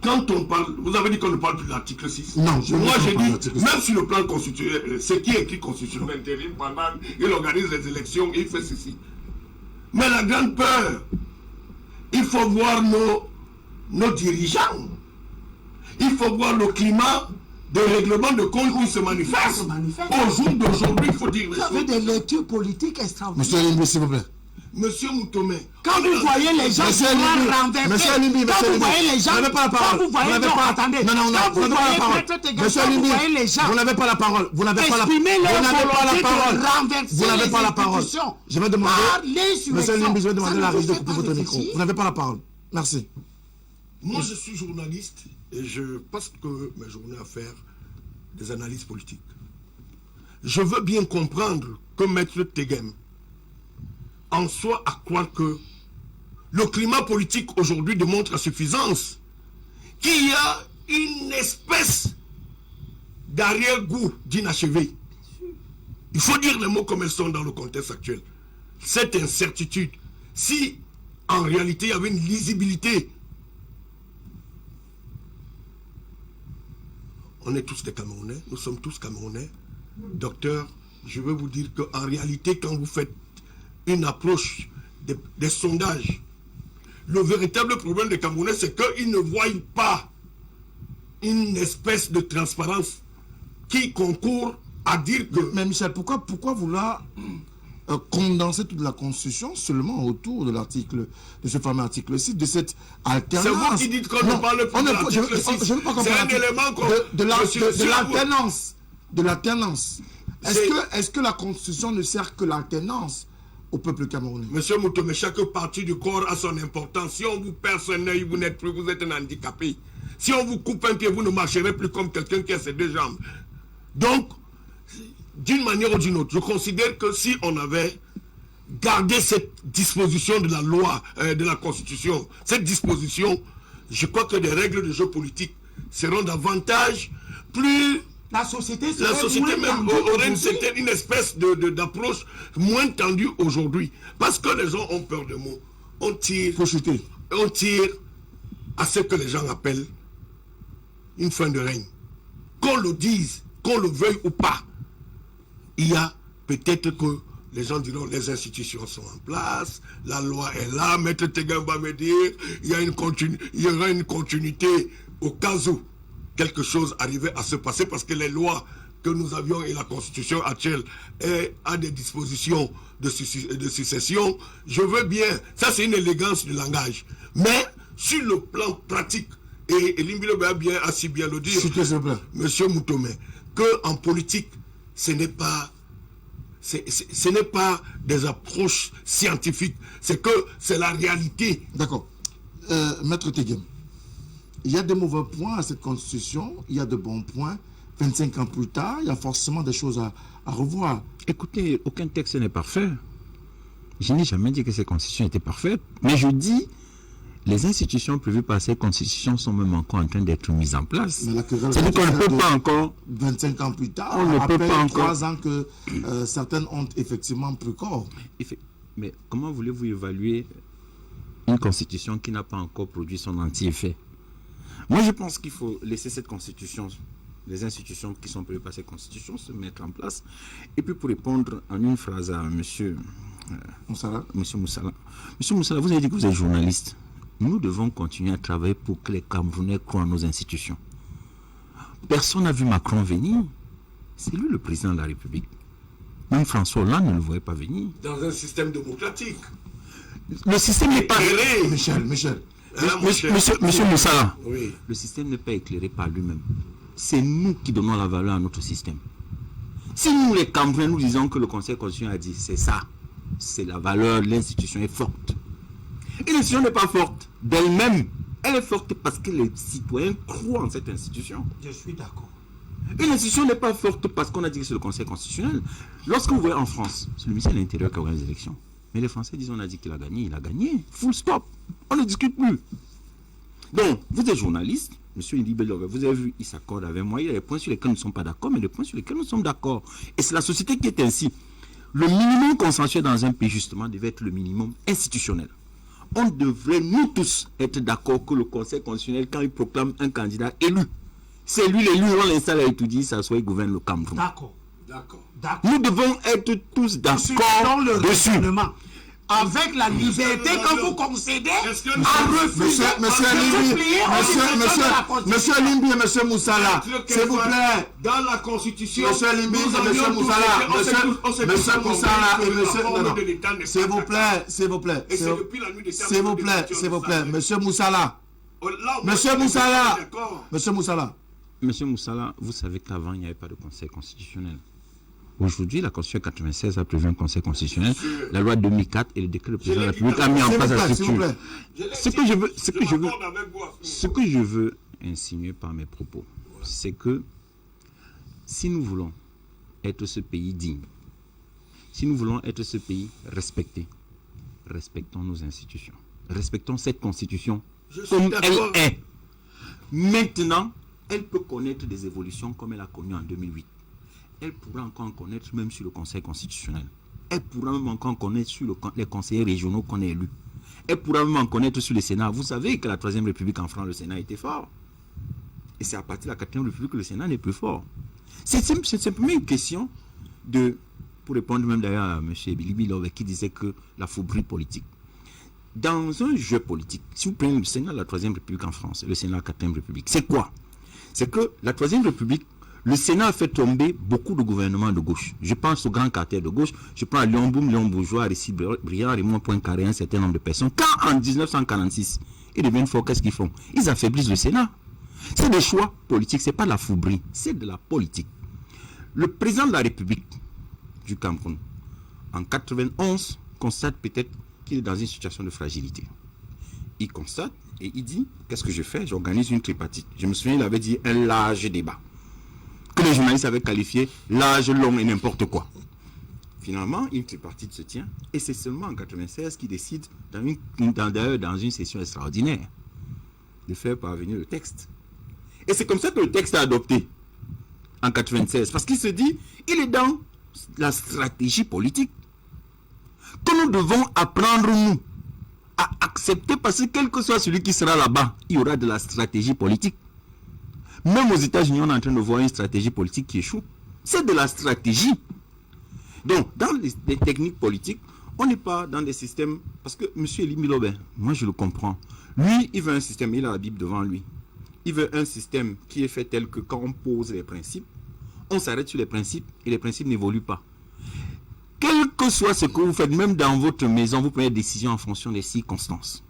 quand on parle, vous avez dit qu'on ne parle plus de l'article 6. Non, moi j'ai dit, l'article 6. même sur le plan constitutionnel, ce qui est écrit constitutionnel intérim, pendant, il organise les élections, il fait ceci. Mais la grande peur, il faut voir nos dirigeants. Il faut voir le climat de règlement de compte qui se manifeste. Au jour d'aujourd'hui, il faut dire les Vous avez choses. des lectures politiques extraordinaires. Monsieur Limbi, s'il vous plaît. Monsieur Moutomé, Quand vous voyez les gens Monsieur vouloir Limbi, renverser, Monsieur Limbi, quand Monsieur vous Limbi, voyez les gens, vous n'avez pas la parole. quand vous voyez, Vous n'avez non, pas- attendez, Non, non, non, quand vous vous n'avez pas la voyez parole. Maître Tegem, Monsieur quand vous Limbi, voyez les gens vous n'avez pas la parole. Vous n'avez pas la exprimer leur Vous n'avez pas la volonté de parole. renverser Vous n'avez les pas la parole. institutions Je vais demander. par l'insurrection. Monsieur Limbi, je vais demander Ça la ne vous régie de fait couper pas votre micro. réfléchir? Vous n'avez pas la parole. Merci. moi je suis journaliste et je passe que mes journées à faire des analyses politiques. Je veux bien comprendre que Maître Tegem en soit à croire que le climat politique aujourd'hui démontre à suffisance qu'il y a une espèce d'arrière-goût d'inachevé. Il faut dire les mots comme elles sont dans le contexte actuel. Cette incertitude, si en réalité il y avait une lisibilité, on est tous des Camerounais, nous sommes tous Camerounais. Docteur, je veux vous dire qu'en réalité, quand vous faites une approche des sondages. Le véritable problème des Camerounais, c'est qu'ils ne voient pas une espèce de transparence qui concourt à dire que... Mais Michel, pourquoi vouloir condenser toute la Constitution seulement autour de l'article, de ce fameux article 6, de cette alternance? C'est vous qui dites qu'on ne parle plus de l'article 6. Je ne veux pas comprendre. C'est un élément de l'alternance. Est-ce que la Constitution ne sert que l'alternance au peuple camerounais? Monsieur Moutomé, chaque partie du corps a son importance. Si on vous perce un œil, vous n'êtes plus, vous êtes un handicapé. Si on vous coupe un pied, vous ne marcherez plus comme quelqu'un qui a ses 2 jambes. Donc, d'une manière ou d'une autre, je considère que si on avait gardé cette disposition de la loi, de la Constitution, cette disposition, je crois que les règles de jeu politique seront davantage plus... La société même aurait une espèce d'approche moins tendue aujourd'hui. Parce que les gens ont peur de mots. On tire à ce que les gens appellent une fin de règne. Qu'on le dise, qu'on le veuille ou pas, il y a peut-être que les gens diront les institutions sont en place, la loi est là, Maître Tegan va me dire, il y aura une continuité au cas où quelque chose arrivait à se passer, parce que les lois que nous avions et la Constitution actuelle a des dispositions de succession. Je veux bien, ça c'est une élégance du langage, mais sur le plan pratique, et Limbilo va assez bien le dire, Monsieur Moutomé, qu'en politique, ce n'est pas des approches scientifiques, c'est la réalité. D'accord. Maître Tegan, il y a des mauvais points à cette constitution, il y a de bons points. 25 ans plus tard, il y a forcément des choses à revoir. Écoutez, aucun texte n'est parfait. Je n'ai jamais dit que cette constitution était parfaite, mais je dis les institutions prévues par cette constitution sont même encore en train d'être mises en place. C'est-à-dire qu'on ne peut pas encore... 25 ans plus tard, on ne peut pas encore... 3 ans que certaines ont effectivement pris corps. Mais comment voulez-vous évaluer une constitution qui n'a pas encore produit son anti-effet? Moi, je pense qu'il faut laisser cette constitution, les institutions qui sont prévues par cette constitution, se mettre en place. Et puis, pour répondre en une phrase à Monsieur Moussala. Monsieur Moussala, vous avez dit que vous êtes journaliste. Nous devons continuer à travailler pour que les Camerounais croient en nos institutions. Personne n'a vu Macron venir. C'est lui le président de la République. Même François Hollande ne le voyait pas venir. Dans un système démocratique. Le système n'est pas... Michel. Monsieur Moussala, oui. Le système n'est pas éclairé par lui-même. C'est nous qui donnons la valeur à notre système. Si nous, les Camerounais, nous disons que le Conseil constitutionnel a dit c'est ça, c'est la valeur, l'institution est forte. Et l'institution n'est pas forte d'elle-même. Elle est forte parce que les citoyens croient en cette institution. Je suis d'accord. Et l'institution n'est pas forte parce qu'on a dit que c'est le Conseil constitutionnel. Lorsque vous voyez en France, c'est le ministère de l'Intérieur qui a gagné les élections. Mais les Français disent on a dit qu'il a gagné, il a gagné. Full stop. On ne discute plus. Donc, vous êtes journaliste, monsieur Indi Bellover, vous avez vu, il s'accorde avec moi. Il y a des points sur lesquels nous ne sommes pas d'accord, mais des points sur lesquels nous sommes d'accord. Et c'est la société qui est ainsi. Le minimum consensuel dans un pays, justement, devait être le minimum institutionnel. On devrait, nous tous, être d'accord que le Conseil constitutionnel, quand il proclame un candidat élu, c'est lui l'élu, on l'installe à étudier, il s'assoit, il gouverne le Cameroun. D'accord. Nous devons être tous d'accord dessus. Avec la liberté que vous concédez à refuser Monsieur Limbi et monsieur Moussala, s'il vous plaît. Dans la Constitution, monsieur Limbi et monsieur Moussala, monsieur Moussala et monsieur... S'il vous plaît, s'il vous plaît. S'il vous plaît, monsieur Moussala. Monsieur Moussala, vous savez qu'avant, il n'y avait pas de Conseil constitutionnel. Aujourd'hui, la Constitution 96 a prévu un Conseil constitutionnel. La loi 2004 et le décret du président de la République a mis en place la structure. Ce que je veux insinuer par mes propos, c'est que si nous voulons être ce pays digne, si nous voulons être ce pays respecté, respectons nos institutions. Respectons cette Constitution comme elle est. Maintenant, elle peut connaître des évolutions comme elle a connu en 2008. Elle pourra encore en connaître même sur le Conseil constitutionnel. Elle pourra même encore en connaître sur les conseillers régionaux qu'on a élus. Elle pourra même en connaître sur le Sénat. Vous savez que la 3e République en France, le Sénat était fort. Et c'est à partir de la 4e République que le Sénat n'est plus fort. C'est simplement une question de pour répondre même d'ailleurs à M. Bilibi qui disait que la fourberie politique. Dans un jeu politique, si vous prenez le Sénat de la 3e République en France et le Sénat de la 4e République, c'est quoi? C'est que la 3e République, le Sénat a fait tomber beaucoup de gouvernements de gauche. Je pense au grand cartel de gauche, je prends Léon Blum, Léon Bourgeois, Aristide Briand, Raymond Poincaré, un certain nombre de personnes. Quand en 1946, ils deviennent forts, qu'est-ce qu'ils font? Ils affaiblissent le Sénat. C'est des choix politiques, c'est pas de la fourberie, c'est de la politique. Le président de la République du Cameroun, en 91, constate peut-être qu'il est dans une situation de fragilité. Il constate et il dit, qu'est-ce que je fais? J'organise une tripartite. Je me souviens, il avait dit un large débat, que les journalistes avaient qualifié large, long et n'importe quoi. Finalement, une tripartite se tient, et c'est seulement en 96 qu'il décide, dans une session extraordinaire, de faire parvenir le texte. Et c'est comme ça que le texte est adopté en 96, parce qu'il se dit, il est dans la stratégie politique que nous devons apprendre, nous, à accepter, parce que quel que soit celui qui sera là-bas, il y aura de la stratégie politique. Même aux États-Unis, on est en train de voir une stratégie politique qui échoue. C'est de la stratégie. Donc, dans les techniques politiques, on n'est pas dans des systèmes... Parce que M. Elie Milobert, moi je le comprends. Lui, il veut un système, il a la Bible devant lui. Il veut un système qui est fait tel que quand on pose les principes, on s'arrête sur les principes et les principes n'évoluent pas. Quel que soit ce que vous faites, même dans votre maison, vous prenez des décisions en fonction des circonstances.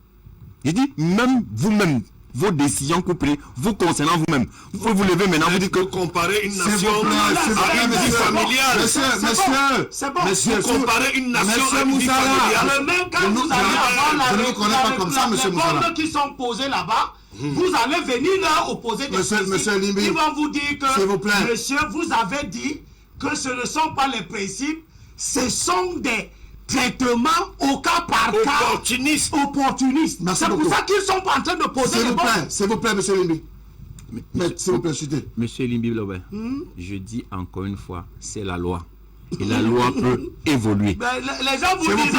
Je dis, même vous-même, vos décisions que vous prenez, vous concernant vous-même. Vous pouvez vous lever maintenant, vous dites que... comparer une nation à une vie familiale. Monsieur, vous comparez une nation à une vie familiale. Le même quand vous allez avoir les réponses qui sont posées là-bas, vous allez venir leur opposer des principes. Ils vont vous dire que, monsieur, vous avez dit que ce ne sont pas les principes, ce sont des traitements au cas par cas. Opportunistes. C'est pour ça qu'ils sont pas en train de poser les bonnes. S'il vous plaît, monsieur Limbi. S'il vous plaît, chutez. Monsieur Limbi Lobé, je dis encore une fois, c'est la loi. Et la loi peut évoluer. Les gens vous disent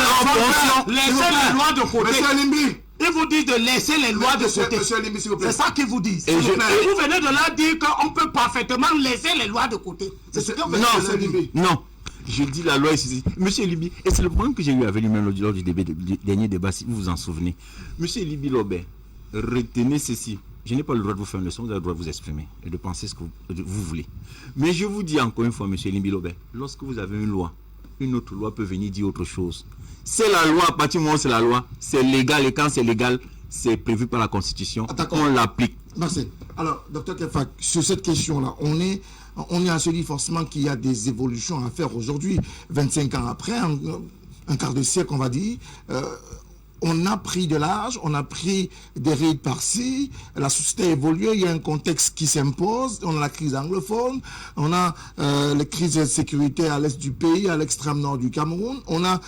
laissez les lois de côté. Monsieur Limbi. Ils vous disent de laisser les lois de côté. C'est ça qu'ils vous disent. Et vous venez de leur dire qu'on peut parfaitement laisser les lois de côté. C'est ce que vous venez de leur dire. Non. Je dis la loi ici. Monsieur Libi, et c'est le problème que j'ai eu avec lui-même lors du dernier débat, si vous vous en souvenez. Monsieur Libi Lobé, retenez ceci. Je n'ai pas le droit de vous faire une leçon, vous avez le droit de vous exprimer et de penser ce que vous voulez. Mais je vous dis encore une fois, monsieur Libi Lobé, lorsque vous avez une loi, une autre loi peut venir dire autre chose. C'est la loi, à partir du moment où c'est la loi, c'est légal, et quand c'est légal, c'est prévu par la Constitution, on l'applique. Merci. Alors, docteur Kefak, sur cette question-là, on est à se dire forcément qu'il y a des évolutions à faire aujourd'hui, 25 ans après, un quart de siècle, on va dire. On a pris de l'âge, on a pris des rides par-ci, la société a évolué, il y a un contexte qui s'impose, on a la crise anglophone, on a les crises de sécurité à l'est du pays, à l'extrême nord du Cameroun, on a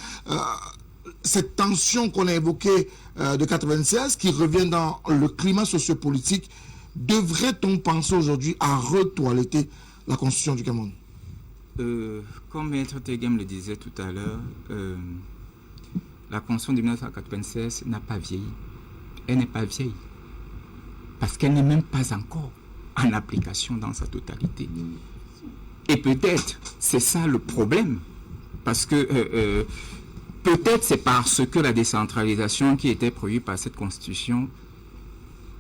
cette tension qu'on a évoquée de 96 qui revient dans le climat sociopolitique. Devrait-on penser aujourd'hui à retoiletter la constitution du Cameroun? Comme Maître Tegem le disait tout à l'heure, la constitution de 1996 n'a pas vieilli. Elle n'est pas vieille. Parce qu'elle n'est même pas encore en application dans sa totalité. Et peut-être, c'est ça le problème. Parce que peut-être c'est parce que la décentralisation qui était prévue par cette constitution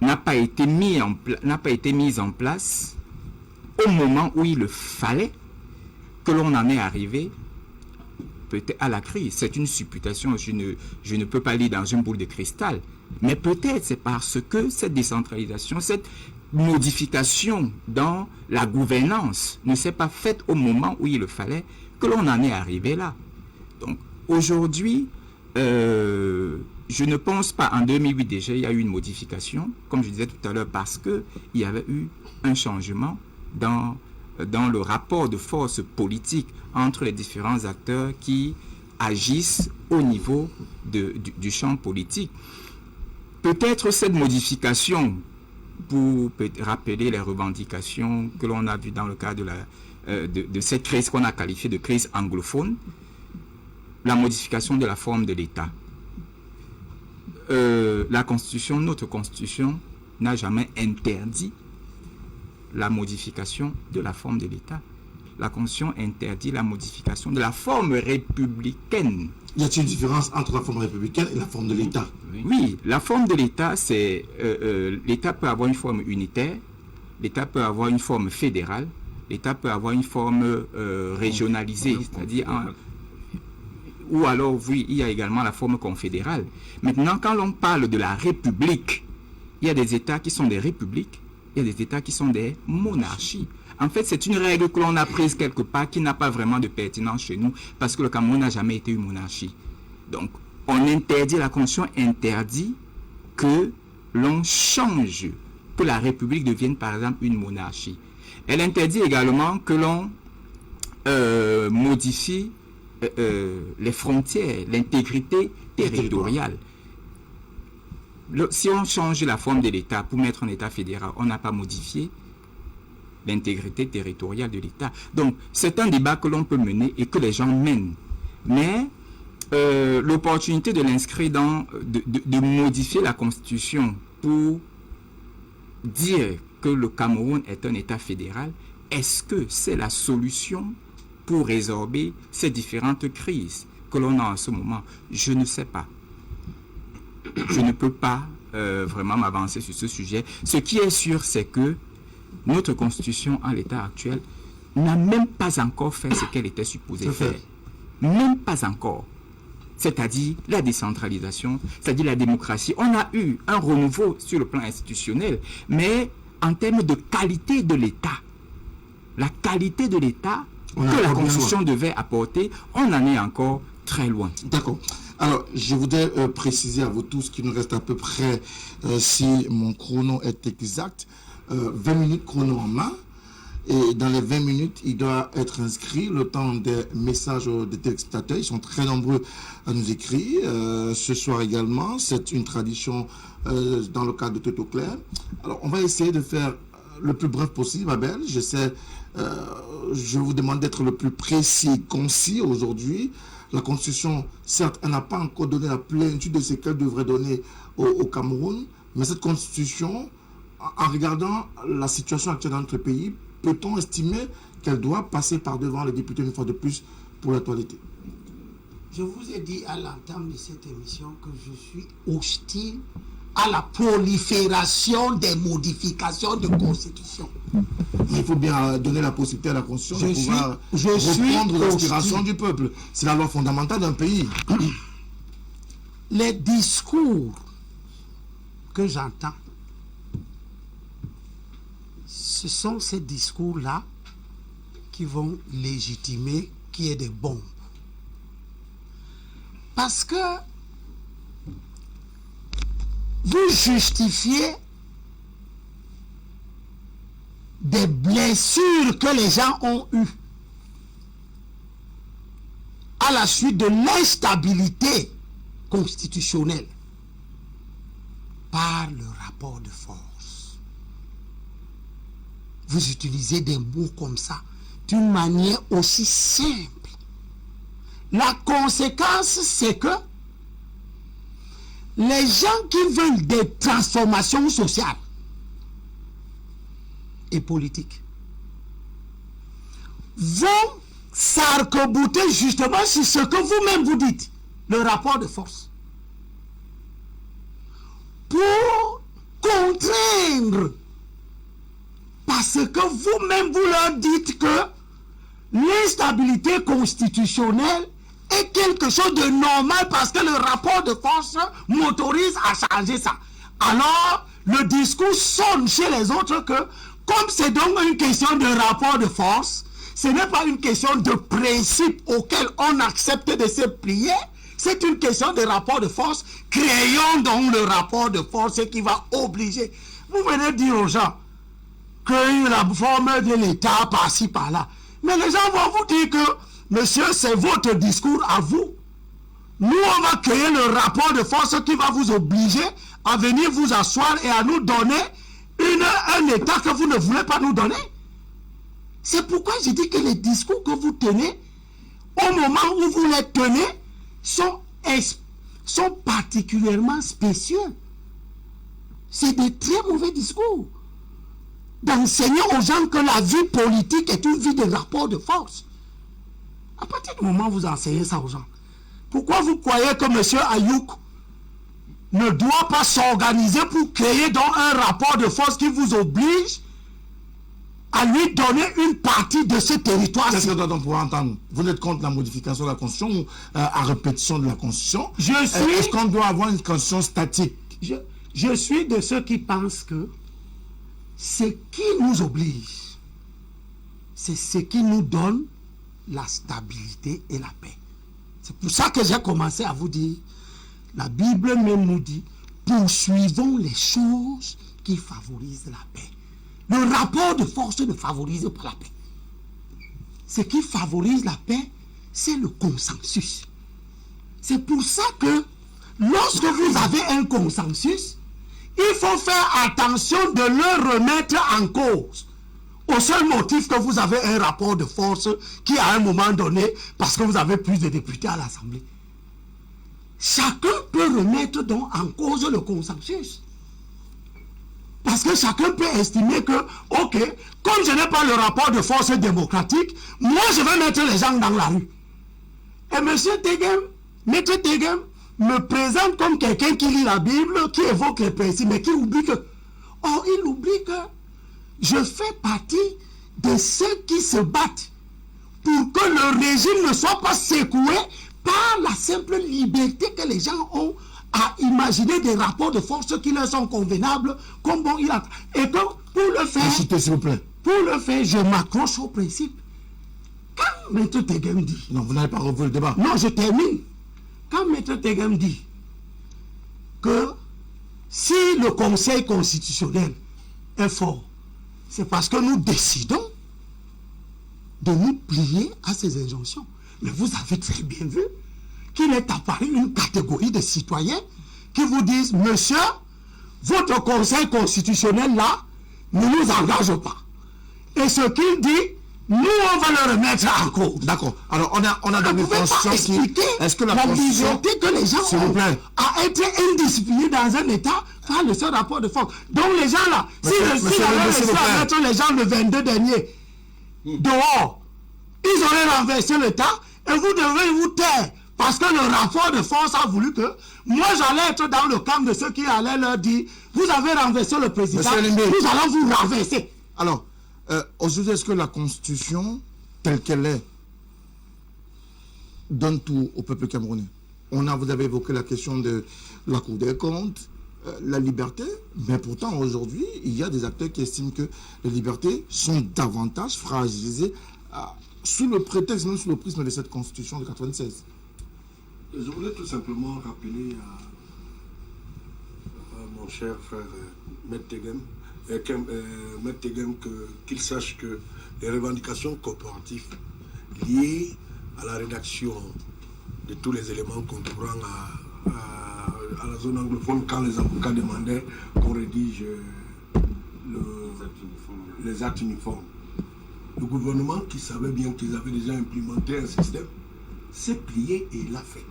n'a pas été mise en place au moment où il le fallait, que l'on en est arrivé peut-être à la crise. C'est une supputation, je ne peux pas lire dans une boule de cristal, mais peut-être c'est parce que cette décentralisation, cette modification dans la gouvernance ne s'est pas faite au moment où il le fallait, que l'on en est arrivé là. Donc aujourd'hui, je ne pense pas, en 2008 déjà, il y a eu une modification, comme je disais tout à l'heure, parce qu'il y avait eu un changement dans le rapport de force politique entre les différents acteurs qui agissent au niveau du champ politique. Peut-être cette modification, pour rappeler les revendications que l'on a vues dans le cadre de cette crise qu'on a qualifiée de crise anglophone, la modification de la forme de l'État. Notre constitution n'a jamais interdit la modification de la forme de l'État. la Constitution interdit la modification de la forme républicaine. Y a-t-il une différence entre la forme républicaine et la forme de l'État? Oui, la forme de l'État, c'est l'État peut avoir une forme unitaire, l'État peut avoir une forme fédérale, l'État peut avoir une forme régionalisée, c'est-à-dire ou alors, oui, il y a également la forme confédérale. Maintenant, quand l'on parle de la République, il y a des États qui sont des républiques, il y a des États qui sont des monarchies. En fait, c'est une règle que l'on a prise quelque part qui n'a pas vraiment de pertinence chez nous, parce que le Cameroun n'a jamais été une monarchie. Donc, on interdit, la Constitution interdit que l'on change, que la République devienne par exemple une monarchie. Elle interdit également que l'on modifie les frontières, l'intégrité territoriale. Si on change la forme de l'État pour mettre un État fédéral, on n'a pas modifié l'intégrité territoriale de l'État. Donc, c'est un débat que l'on peut mener et que les gens mènent. Mais l'opportunité de l'inscrire de modifier la Constitution pour dire que le Cameroun est un État fédéral, est-ce que c'est la solution pour résorber ces différentes crises que l'on a en ce moment? Je ne sais pas. Je ne peux pas vraiment m'avancer sur ce sujet. Ce qui est sûr, c'est que notre Constitution, en l'état actuel, n'a même pas encore fait ce qu'elle était supposée faire. Même pas encore. C'est-à-dire la décentralisation, c'est-à-dire la démocratie. On a eu un renouveau sur le plan institutionnel, mais en termes de qualité de l'État, la qualité de l'État que la Constitution devait apporter, on en est encore très loin. D'accord. Alors, je voudrais préciser à vous tous qu'il nous reste à peu près, si mon chrono est exact, 20 minutes chrono en main. Et dans les 20 minutes, il doit être inscrit le temps des messages des téléspectateurs. Ils sont très nombreux à nous écrire. Ce soir également, c'est une tradition dans le cadre de Toto Clair. Alors, on va essayer de faire le plus bref possible, Abel. Je vous demande d'être le plus précis, concis aujourd'hui. La Constitution, certes, elle n'a pas encore donné la plénitude de ce qu'elle devrait donner au Cameroun, mais cette Constitution, en regardant la situation actuelle dans notre pays, peut-on estimer qu'elle doit passer par devant les députés une fois de plus pour l'actualité? Je vous ai dit à l'entame de cette émission que je suis hostile à la prolifération des modifications de Constitution. Il faut bien donner la possibilité à la Constitution de pouvoir reprendre l'inspiration du peuple. C'est la loi fondamentale d'un pays. Les discours que j'entends, ce sont ces discours-là qui vont légitimer qu'il y ait des bombes. Parce que vous justifiez des blessures que les gens ont eues à la suite de l'instabilité constitutionnelle par le rapport de force. Vous utilisez des mots comme ça d'une manière aussi simple. La conséquence, c'est que les gens qui veulent des transformations sociales et politiques vont s'arc-bouter justement sur ce que vous-même vous dites, le rapport de force, pour contraindre, parce que vous-même vous leur dites que l'instabilité constitutionnelle est quelque chose de normal parce que le rapport de force m'autorise à changer ça. Alors, le discours sonne chez les autres que, comme c'est donc une question de rapport de force, ce n'est pas une question de principe auquel on accepte de se plier, c'est une question de rapport de force. Créons donc le rapport de force qui va obliger. Vous venez dire aux gens que la forme de l'État par-ci par-là. Mais les gens vont vous dire que, monsieur, c'est votre discours à vous. Nous, on va créer le rapport de force qui va vous obliger à venir vous asseoir et à nous donner un État que vous ne voulez pas nous donner. C'est pourquoi je dis que les discours que vous tenez, au moment où vous les tenez, sont particulièrement spécieux. C'est de très mauvais discours. d'enseigner aux gens que la vie politique est une vie de rapport de force. À partir du moment où vous enseignez ça aux gens, pourquoi vous croyez que M. Ayouk ne doit pas s'organiser pour créer donc un rapport de force qui vous oblige à lui donner une partie de ce territoire? Qu'est-ce que doit-on pouvoir entendre? Vous êtes contre la modification de la Constitution ou à répétition de la Constitution? Est-ce qu'on doit avoir une Constitution statique? Je suis de ceux qui pensent que ce qui nous oblige, c'est ce qui nous donne la stabilité et la paix. C'est pour ça que j'ai commencé à vous dire, la Bible même nous dit, poursuivons les choses qui favorisent la paix. Le rapport de force ne favorise pas la paix. Ce qui favorise la paix, c'est le consensus. C'est pour ça que lorsque vous avez un consensus, il faut faire attention de le remettre en cause. Au seul motif que vous avez un rapport de force qui, à un moment donné, parce que vous avez plus de députés à l'Assemblée, chacun peut remettre donc en cause le consensus. Parce que chacun peut estimer que, ok, comme je n'ai pas le rapport de force démocratique, moi je vais mettre les gens dans la rue. Et M. Tegem, Maître Tegem, me présente comme quelqu'un qui lit la Bible, qui évoque les principes, mais qui oublie que... Oh, il oublie que je fais partie de ceux qui se battent pour que le régime ne soit pas secoué par la simple liberté que les gens ont à imaginer des rapports de force qui leur sont convenables, comme bon il a... Et donc, pour le faire... S'il vous plaît. Pour le faire, je m'accroche au principe. Quand Maître Tegem dit... Non, vous n'avez pas revu le débat. Non, je termine. Quand Maître Tegem dit que si le Conseil constitutionnel est fort, c'est parce que nous décidons de nous plier à ces injonctions. Mais vous avez très bien vu qu'il est apparu une catégorie de citoyens qui vous disent, monsieur, votre Conseil constitutionnel là ne nous engage pas. Et ce qu'il dit, nous on va le remettre en cause. D'accord. Alors on a dans une Constitution qui... Est-ce que la liberté que les gens s'il vous plaît, à être indisciplinés dans un État par le seul rapport de force. Donc les gens là, si avaient réussi à mettre les gens le 22 dernier dehors, ils auraient renversé l'État et vous devrez vous taire. Parce que le rapport de force a voulu que moi j'allais être dans le camp de ceux qui allaient leur dire, vous avez renversé le président, nous allons vous renverser. Alors, aujourd'hui, est-ce que la Constitution, telle qu'elle est, donne tout au peuple camerounais? Vous avez évoqué la question de la Cour des comptes, la liberté, mais pourtant aujourd'hui, il y a des acteurs qui estiment que les libertés sont davantage fragilisées sous le prétexte, même sous le prisme de cette Constitution de 1996. Je voulais tout simplement rappeler à mon cher frère Maître Tegem qu'il sache que les revendications corporatives liées à la rédaction de tous les éléments concourant à la zone anglophone, quand les avocats demandaient qu'on rédige les actes uniformes, le gouvernement, qui savait bien qu'ils avaient déjà implémenté un système, s'est plié et l'a fait.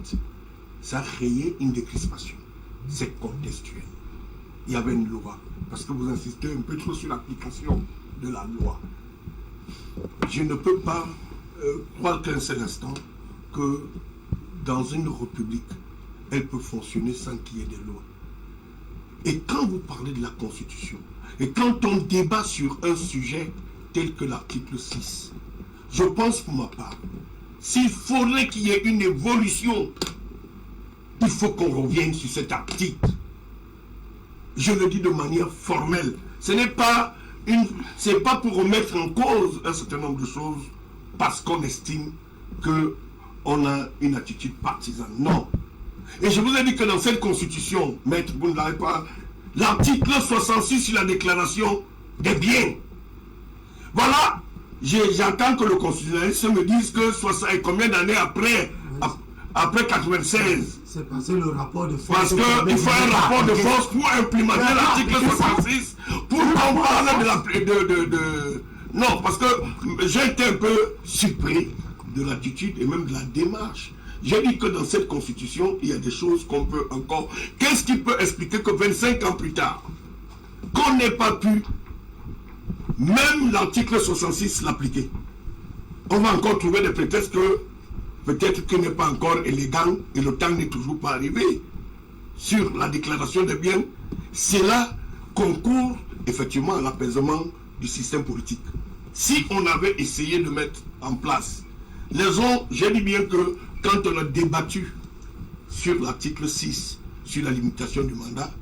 Ça a créé une décrispation. C'est contextuel. Il y avait une loi. Parce que vous insistez un peu trop sur l'application de la loi. Je ne peux pas croire qu'un seul instant que dans une république, elle peut fonctionner sans qu'il y ait des lois. Et quand vous parlez de la Constitution, et quand on débat sur un sujet tel que l'article 6, je pense pour ma part, s'il faudrait qu'il y ait une évolution, il faut qu'on revienne sur cet article. Je le dis de manière formelle. Ce n'est pas pour remettre en cause un certain nombre de choses parce qu'on estime qu'on a une attitude partisane. Non. Et je vous ai dit que dans cette constitution, maître, vous ne l'avez pas, l'article 66 sur la déclaration des biens. Voilà. J'attends que le constitutionnaliste me dise que combien d'années après 96. C'est passé le rapport de force. Parce qu'il faut un rapport de force pour implémenter l'article 66, pour qu'on parle Non, parce que j'ai été un peu surpris de l'attitude et même de la démarche. J'ai dit que dans cette constitution, il y a des choses qu'on peut encore... Qu'est-ce qui peut expliquer que 25 ans plus tard, qu'on n'ait pas pu même l'article 66 l'appliquer. On va encore trouver des prétextes que peut-être qu'il n'est pas encore élégant et le temps n'est toujours pas arrivé sur la déclaration des biens. Cela concourt effectivement à l'apaisement du système politique. Si on avait essayé de mettre en place j'ai dit bien que quand on a débattu sur l'article 6, sur la limitation du mandat,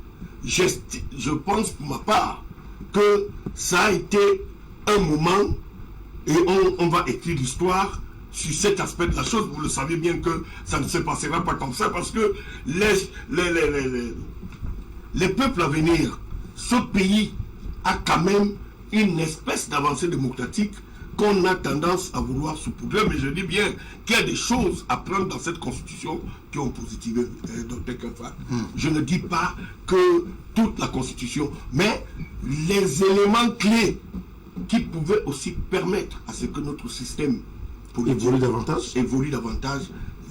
je pense pour ma part que ça a été un moment, et on va écrire l'histoire sur cet aspect de la chose. Vous le savez bien que ça ne se passera pas comme ça, parce que les peuples à venir, ce pays a quand même une espèce d'avancée démocratique qu'on a tendance à vouloir saupoudrer. Mais je dis bien qu'il y a des choses à prendre dans cette constitution qui ont positivé Dr Kefa. Je ne dis pas que toute la constitution, mais les éléments clés qui pouvaient aussi permettre à ce que notre système politique évolue davantage.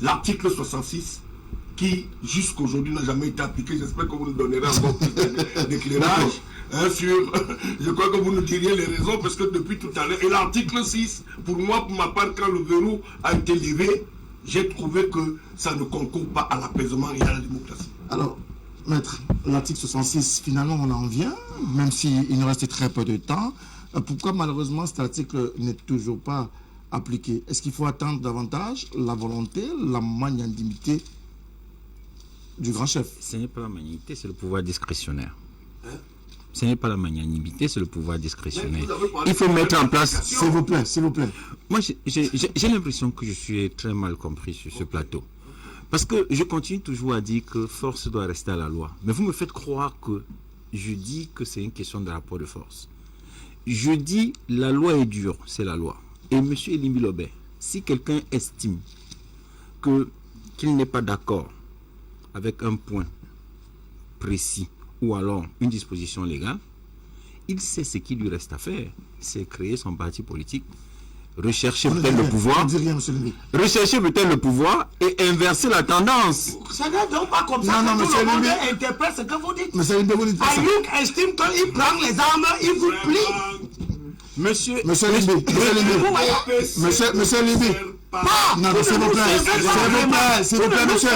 L'article 66 qui jusqu'aujourd'hui n'a jamais été appliqué. J'espère que vous nous donnerez un bon d'éclairage sur... Je crois que vous nous diriez les raisons, parce que depuis tout à l'heure... Et l'article 6, pour moi, pour ma part, quand le verrou a été levé, j'ai trouvé que ça ne concourt pas à l'apaisement et à la démocratie. Alors, maître, l'article 66, finalement, on en vient, même s'il nous reste très peu de temps. Pourquoi, malheureusement, cet article n'est toujours pas appliqué? Est-ce qu'il faut attendre davantage la volonté, la magnanimité du grand chef? Ce n'est pas la magnanimité, c'est le pouvoir discrétionnaire. Ce n'est pas la magnanimité, c'est le pouvoir discrétionnaire. Il faut mettre en place... S'il vous plaît, s'il vous plaît. Moi, j'ai l'impression que je suis très mal compris sur ce plateau. Parce que je continue toujours à dire que force doit rester à la loi. Mais vous me faites croire que je dis que c'est une question de rapport de force. Je dis la loi est dure, c'est la loi. Et M. Elimbi Lobé, si quelqu'un estime qu'il n'est pas d'accord avec un point précis ou alors une disposition légale, il sait ce qu'il lui reste à faire. C'est créer son parti politique, rechercher peut-être le pouvoir, rechercher peut-être le pouvoir et inverser la tendance. Ça n'est donc pas comme ça que tout le monde interprète ce que vous dites. Ayouk estime qu'il prend les armes, il vous plie. Monsieur Libé, non, s'il vous plaît, monsieur.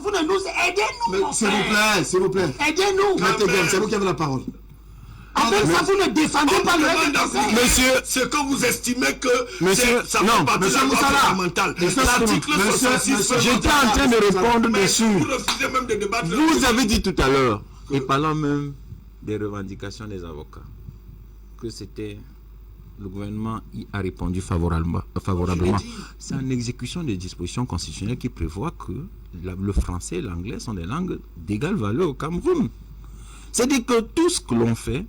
Vous ne nous aidez-nous. S'il vous plaît. Aidez-nous. C'est vous qui avez la parole. Avec ça, vous ne défendez pas le règlement. Monsieur, ce que vous estimez que ça fait partie de la loi fondamentale. L'article 66. J'étais en train de répondre dessus. Vous refusez même de débattre. Vous avez dit tout à l'heure, et parlant même des revendications des avocats, que c'était... Le gouvernement y a répondu favorablement. C'est en exécution des dispositions constitutionnelles qui prévoient que le français et l'anglais sont des langues d'égale valeur au Cameroun. C'est-à-dire que tout ce que l'on fait,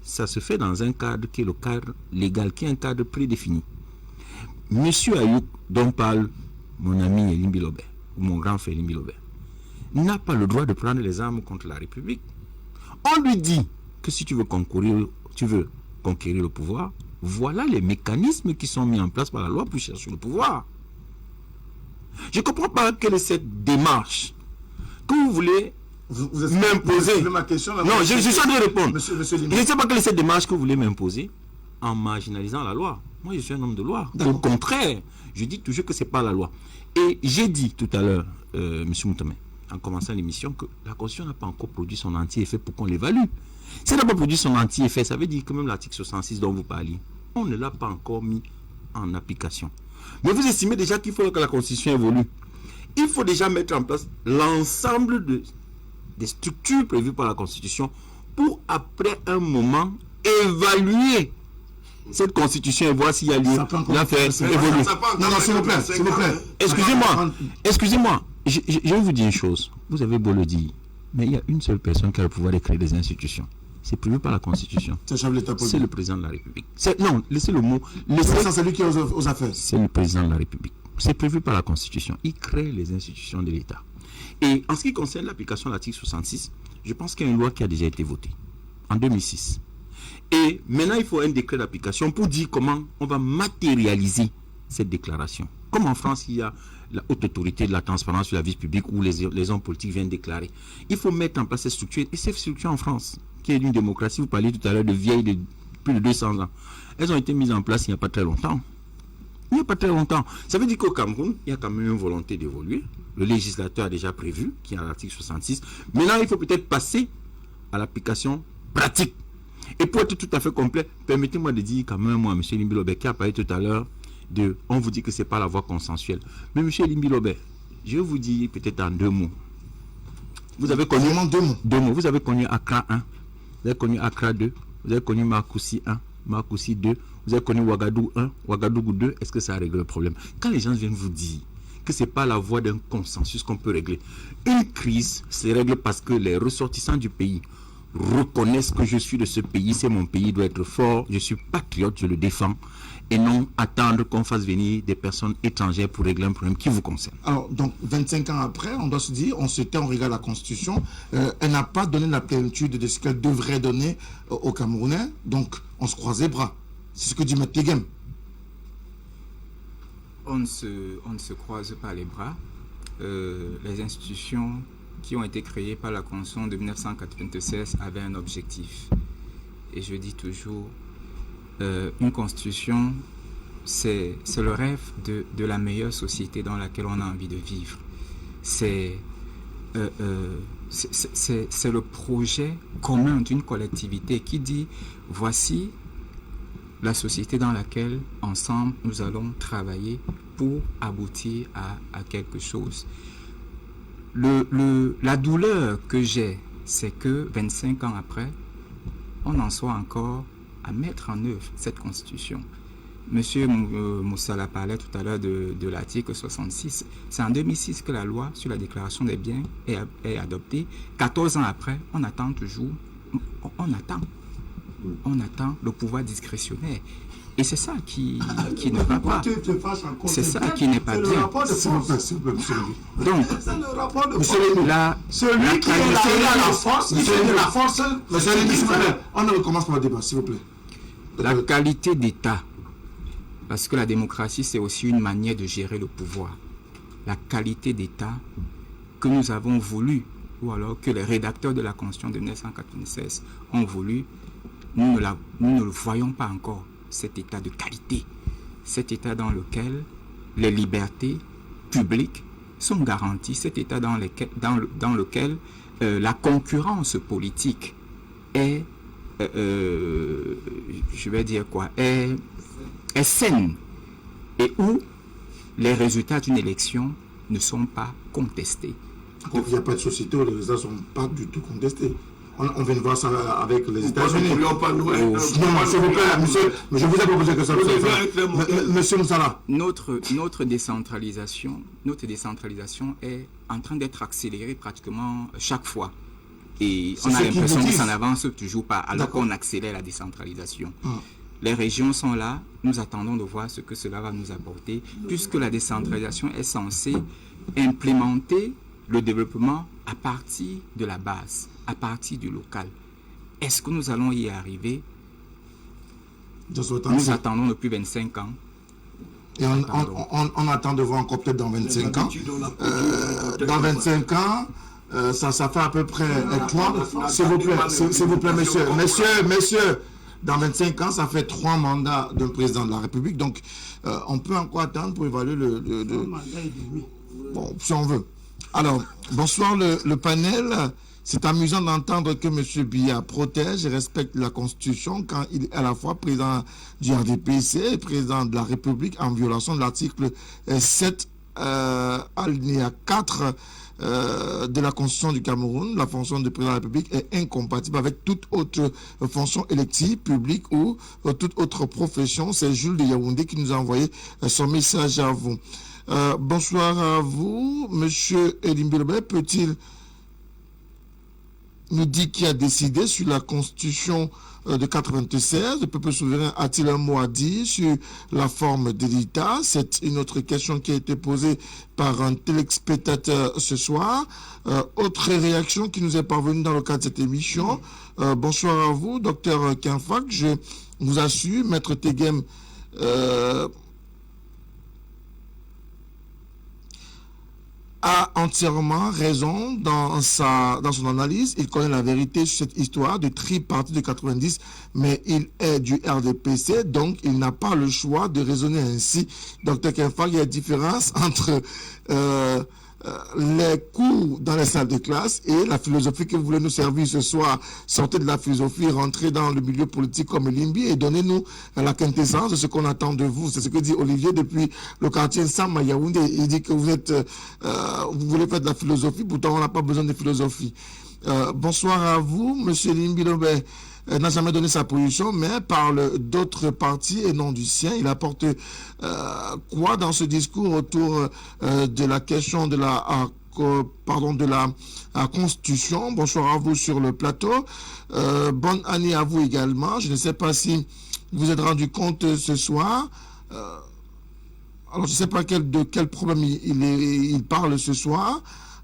ça se fait dans un cadre qui est le cadre légal, qui est un cadre prédéfini. Monsieur Ayouk, dont parle mon ami Elimbi Lobé, ou mon grand frère Elimbi Lobé, n'a pas le droit de prendre les armes contre la République. On lui dit que si tu veux conquérir le pouvoir, voilà les mécanismes qui sont mis en place par la loi pour chercher le pouvoir. Je ne comprends pas quelle est cette démarche que vous voulez m'imposer. Non, je suis en train de répondre. Je ne sais pas quelle est cette démarche que vous voulez m'imposer en marginalisant la loi. Moi, je suis un homme de loi. Au contraire, je dis toujours que ce n'est pas la loi. Et j'ai dit tout à l'heure, M. Moutomé, en commençant l'émission, que la Constitution n'a pas encore produit son entier-effet pour qu'on l'évalue. Si elle n'a pas produit son entier-effet, ça veut dire que même l'article 66 dont vous parliez, on ne l'a pas encore mis en application. Mais vous estimez déjà qu'il faut que la Constitution évolue. Il faut déjà mettre en place l'ensemble des structures prévues par la Constitution pour, après un moment, évaluer cette Constitution et voir s'il y a lieu de faire évoluer. Non, s'il vous plaît. Excusez-moi. Je vais vous dire une chose. Vous avez beau le dire, mais il y a une seule personne qui a le pouvoir de créer des institutions. C'est prévu par la Constitution. C'est le président de la République. Non, laissez le mot. C'est lui qui est aux affaires. C'est le président de la République. C'est prévu par la Constitution. Il crée les institutions de l'État. Et en ce qui concerne l'application de l'article 66, je pense qu'il y a une loi qui a déjà été votée en 2006. Et maintenant, il faut un décret d'application pour dire comment on va matérialiser cette déclaration. Comme en France, il y a la haute autorité de la transparence sur la vie publique où les hommes politiques viennent déclarer. Il faut mettre en place cette structure. Et cette structure en France, qui est une démocratie, vous parliez tout à l'heure de vieille plus de 200 ans. Elles ont été mises en place il n'y a pas très longtemps. Il n'y a pas très longtemps. Ça veut dire qu'au Cameroun, il y a quand même une volonté d'évoluer. Le législateur a déjà prévu, qui est à l'article 66. Maintenant, il faut peut-être passer à l'application pratique. Et pour être tout à fait complet, permettez-moi de dire quand même, moi, M. Limbi-Lobé, qui a parlé tout à l'heure on vous dit que ce n'est pas la voie consensuelle. Mais M. Limbi-Lobé, je vais vous dire peut-être en 2 mots. Vous avez connu 2 mots. Vous avez connu Accra 1, vous avez connu Accra 2, vous avez connu Marcoussis 1, Marcoussis 2, vous avez connu Ouagadougou 1, Ouagadougou 2. Est-ce que ça règle le problème? Quand les gens viennent vous dire que ce n'est pas la voie d'un consensus qu'on peut régler, une crise se règle parce que les ressortissants du pays reconnaissent que je suis de ce pays, c'est mon pays, doit être fort, je suis patriote, je le défends, et non attendre qu'on fasse venir des personnes étrangères pour régler un problème qui vous concerne. Alors, donc, 25 ans après, on doit se dire, on se tait, on regarde la Constitution, elle n'a pas donné la plénitude de ce qu'elle devrait donner aux Camerounais, donc on se croise les bras. C'est ce que dit M. Tegem. On ne se croise pas les bras. Les institutions qui ont été créées par la Constitution de 1996 avaient un objectif. Et je dis toujours, une Constitution, c'est le rêve de la meilleure société dans laquelle on a envie de vivre. C'est le projet commun d'une collectivité qui dit, voici la société dans laquelle, ensemble, nous allons travailler pour aboutir à quelque chose. La douleur que j'ai, c'est que 25 ans après, on en soit encore à mettre en œuvre cette constitution. Monsieur Moussala parlait tout à l'heure de l'article 66. C'est en 2006 que la loi sur la déclaration des biens est adoptée. 14 ans après, on attend toujours, on attend le pouvoir discrétionnaire. Et c'est ça qui ne va pas. C'est ça qui n'est pas bien. Donc, celui qui est la force, il fait de la force. On ne recommence pas le débat, s'il vous plaît. La qualité d'État, parce que la démocratie, c'est aussi une manière de gérer le pouvoir. La qualité d'État que nous avons voulu, ou alors que les rédacteurs de la Constitution de 1996 ont voulu, nous ne le voyons pas encore, cet état de qualité, cet état dans lequel les libertés publiques sont garanties, cet état dans lequel la concurrence politique est, je vais dire quoi, est saine, et où les résultats d'une élection ne sont pas contestés. Il n'y a pas de société où les résultats ne sont pas du tout contestés. On vient de voir ça avec les États-Unis. Non, s'il vous plaît, monsieur, je vous ai proposé que ça. Monsieur Moussala. Notre décentralisation est en train d'être accélérée pratiquement chaque fois. Et on a l'impression que ça n'avance toujours pas, alors qu'on accélère la décentralisation. Les régions sont là, nous attendons de voir ce que cela va nous apporter, puisque la décentralisation est censée implémenter le développement à partir de la base, à partir du local. Est-ce que nous allons y arriver? Nous attendons depuis 25 ans. Et on attend de voir encore peut-être dans 25 ans. Dans 25 ans, ça fait à peu près 3. S'il vous plaît, messieurs, dans 25 ans, ça fait 3 mandats d'un président de la République. Donc, on peut encore attendre pour évaluer Bon, si on veut. Alors, bonsoir le panel. C'est amusant d'entendre que M. Biya protège et respecte la Constitution quand il est à la fois président du RDPC et président de la République en violation de l'article 7 alinéa 4 de la Constitution du Cameroun. La fonction de président de la République est incompatible avec toute autre fonction élective, publique ou toute autre profession. C'est Jules de Yaoundé qui nous a envoyé son message à vous. Bonsoir à vous. Monsieur Limbi-Lobé, peut-il nous dire qui a décidé sur la Constitution de 96? Le peuple souverain a-t-il un mot à dire sur la forme de l'État? C'est une autre question qui a été posée par un téléspectateur ce soir. Autre réaction qui nous est parvenue dans le cadre de cette émission. Bonsoir à vous, docteur Kenfak. Je vous assure, maître Tegem, a entièrement raison dans son analyse. Il connaît la vérité sur cette histoire de tripartite de 90, mais il est du RDPC, donc il n'a pas le choix de raisonner ainsi. Dr Kenfak, il y a une différence entre les cours dans les salles de classe et la philosophie que vous voulez nous servir ce soir. Sortez de la philosophie, rentrez dans le milieu politique comme Limbi et donnez-nous la quintessence de ce qu'on attend de vous. C'est ce que dit Olivier depuis le quartier Sam à Yaoundé. Il dit que vous voulez faire de la philosophie, pourtant on n'a pas besoin de philosophie. Bonsoir à vous, monsieur Limbi Lobé. N'a jamais donné sa position, mais parle d'autres partis et non du sien. Il apporte quoi dans ce discours autour de la question de la Constitution. Bonsoir à vous sur le plateau. Bonne année à vous également. Je ne sais pas si vous vous êtes rendu compte ce soir. Alors, je ne sais pas de quel problème il parle ce soir.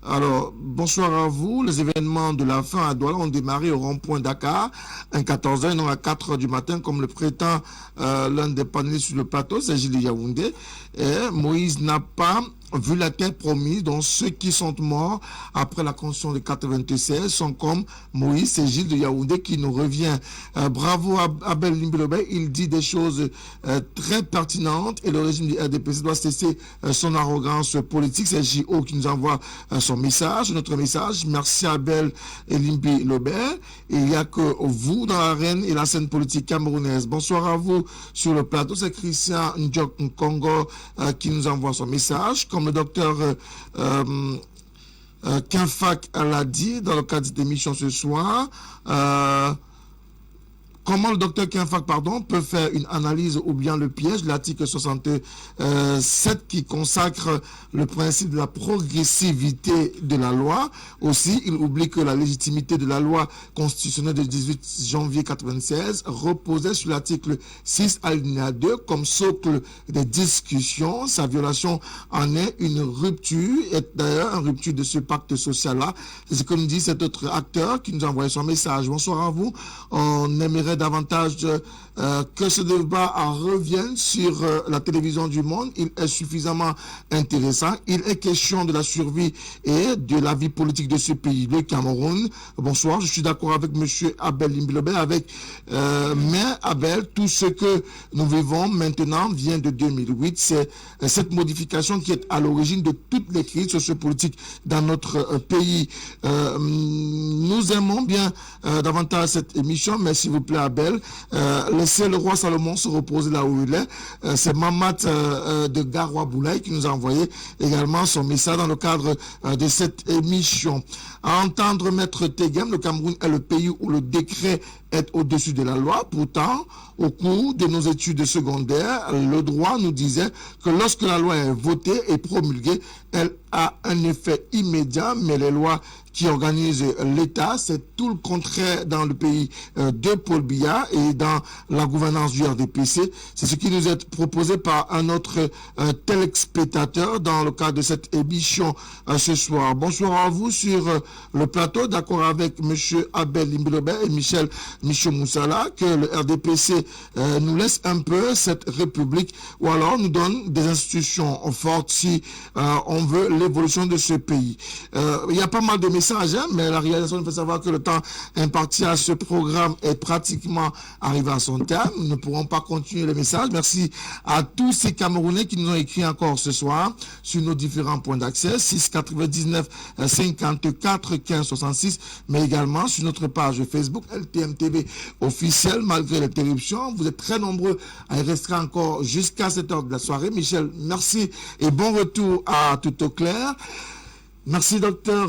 Alors, bonsoir à vous. Les événements de la fin à Douala ont démarré au rond-point Dakar, à 14h, non à 4h du matin, comme le prétend l'un des panélistes sur le plateau, c'est Gilles Yaoundé. Et Moïse n'a pas vu la terre promise, dont ceux qui sont morts après la Constitution de 96 sont comme Moïse, c'est Gilles de Yaoundé qui nous revient. Bravo à Abel Limbilobé, il dit des choses très pertinentes et le régime du RDPC doit cesser son arrogance politique. C'est JO qui nous envoie son message, notre message. Merci Abel Limbilobé. Il n'y a que vous dans l'arène et la scène politique camerounaise. Bonsoir à vous sur le plateau. C'est Christian Ndjok Nkongo qui nous envoie son message. Comme le docteur Kenfak l'a dit dans le cadre de cette émission ce soir, comment le docteur Kenfak, peut faire une analyse ou bien le piège de l'article 67 qui consacre le principe de la progressivité de la loi. Aussi, il oublie que la légitimité de la loi constitutionnelle du 18 janvier 1996 reposait sur l'article 6 alinéa 2 comme socle des discussions. Sa violation en est une rupture, et d'ailleurs une rupture de ce pacte social-là. C'est ce que nous dit cet autre acteur qui nous a envoyé son message. Bonsoir à vous. On aimerait davantage que ce débat revienne sur la télévision du monde. Il est suffisamment intéressant. Il est question de la survie et de la vie politique de ce pays, le Cameroun. Bonsoir, je suis d'accord avec monsieur Abel Limbilobé, mais Abel, tout ce que nous vivons maintenant vient de 2008. C'est cette modification qui est à l'origine de toutes les crises sociopolitiques dans notre pays. Nous aimons bien davantage cette émission, mais s'il vous plaît Abel, laissez le roi Salomon se reposer là où il est. C'est Mamat de Garoua Boulaye qui nous a envoyé également son message dans le cadre de cette émission. À entendre Maître Tegem, le Cameroun est le pays où le décret est au-dessus de la loi. Pourtant, au cours de nos études secondaires, le droit nous disait que lorsque la loi est votée et promulguée, elle a un effet immédiat, mais les lois qui organisent l'État, c'est tout le contraire dans le pays de Paul Biya et dans la gouvernance du RDPC. C'est ce qui nous est proposé par un autre téléspectateur dans le cadre de cette émission ce soir. Bonsoir à vous sur le plateau, d'accord avec M. Abel Limbilobé et Michel Moussala, que le RDPC nous laisse un peu cette république ou alors nous donne des institutions fortes si on veut l'évolution de ce pays. Il y a pas mal de messages, mais la réalisation nous fait savoir que le temps imparti à ce programme est pratiquement arrivé à son terme. Nous ne pourrons pas continuer les messages. Merci à tous ces Camerounais qui nous ont écrit encore ce soir sur nos différents points d'accès, 699 54 15 66, mais également sur notre page Facebook LTM-TV officielle. Malgré l'interruption, vous êtes très nombreux à y rester encore jusqu'à cette heure de la soirée. Michel, merci et bon retour à Tout au clair. Merci, docteur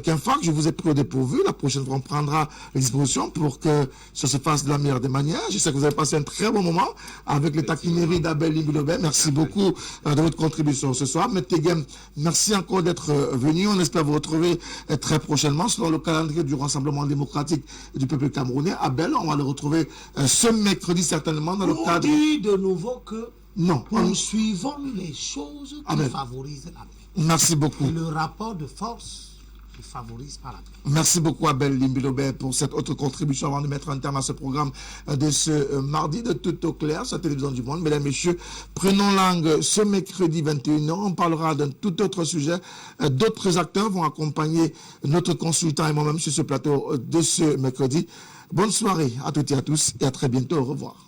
Kenfak. Je vous ai pris au dépourvu. La prochaine fois, on prendra les dispositions pour que ça se fasse de la meilleure des manières. Je sais que vous avez passé un très bon moment avec les taquineries d'Abel Limbilobé. Merci beaucoup de votre contribution ce soir. Maître Tegem, merci encore d'être venu. On espère vous retrouver très prochainement selon le calendrier du Rassemblement démocratique du peuple camerounais. Abel, on va le retrouver ce mercredi certainement dans le cadre... On dit de nouveau que non, nous suivons les choses qui favorisent la paix. Merci beaucoup. Et le rapport de force qui favorise pas la paix. Merci beaucoup Abel Limbilobert pour cette autre contribution avant de mettre un terme à ce programme de ce mardi de Tout au clair sur la télévision du monde. Mesdames, Messieurs, prenons langue ce mercredi 21h. On parlera d'un tout autre sujet. D'autres acteurs vont accompagner notre consultant et moi-même sur ce plateau de ce mercredi. Bonne soirée à toutes et à tous et à très bientôt. Au revoir.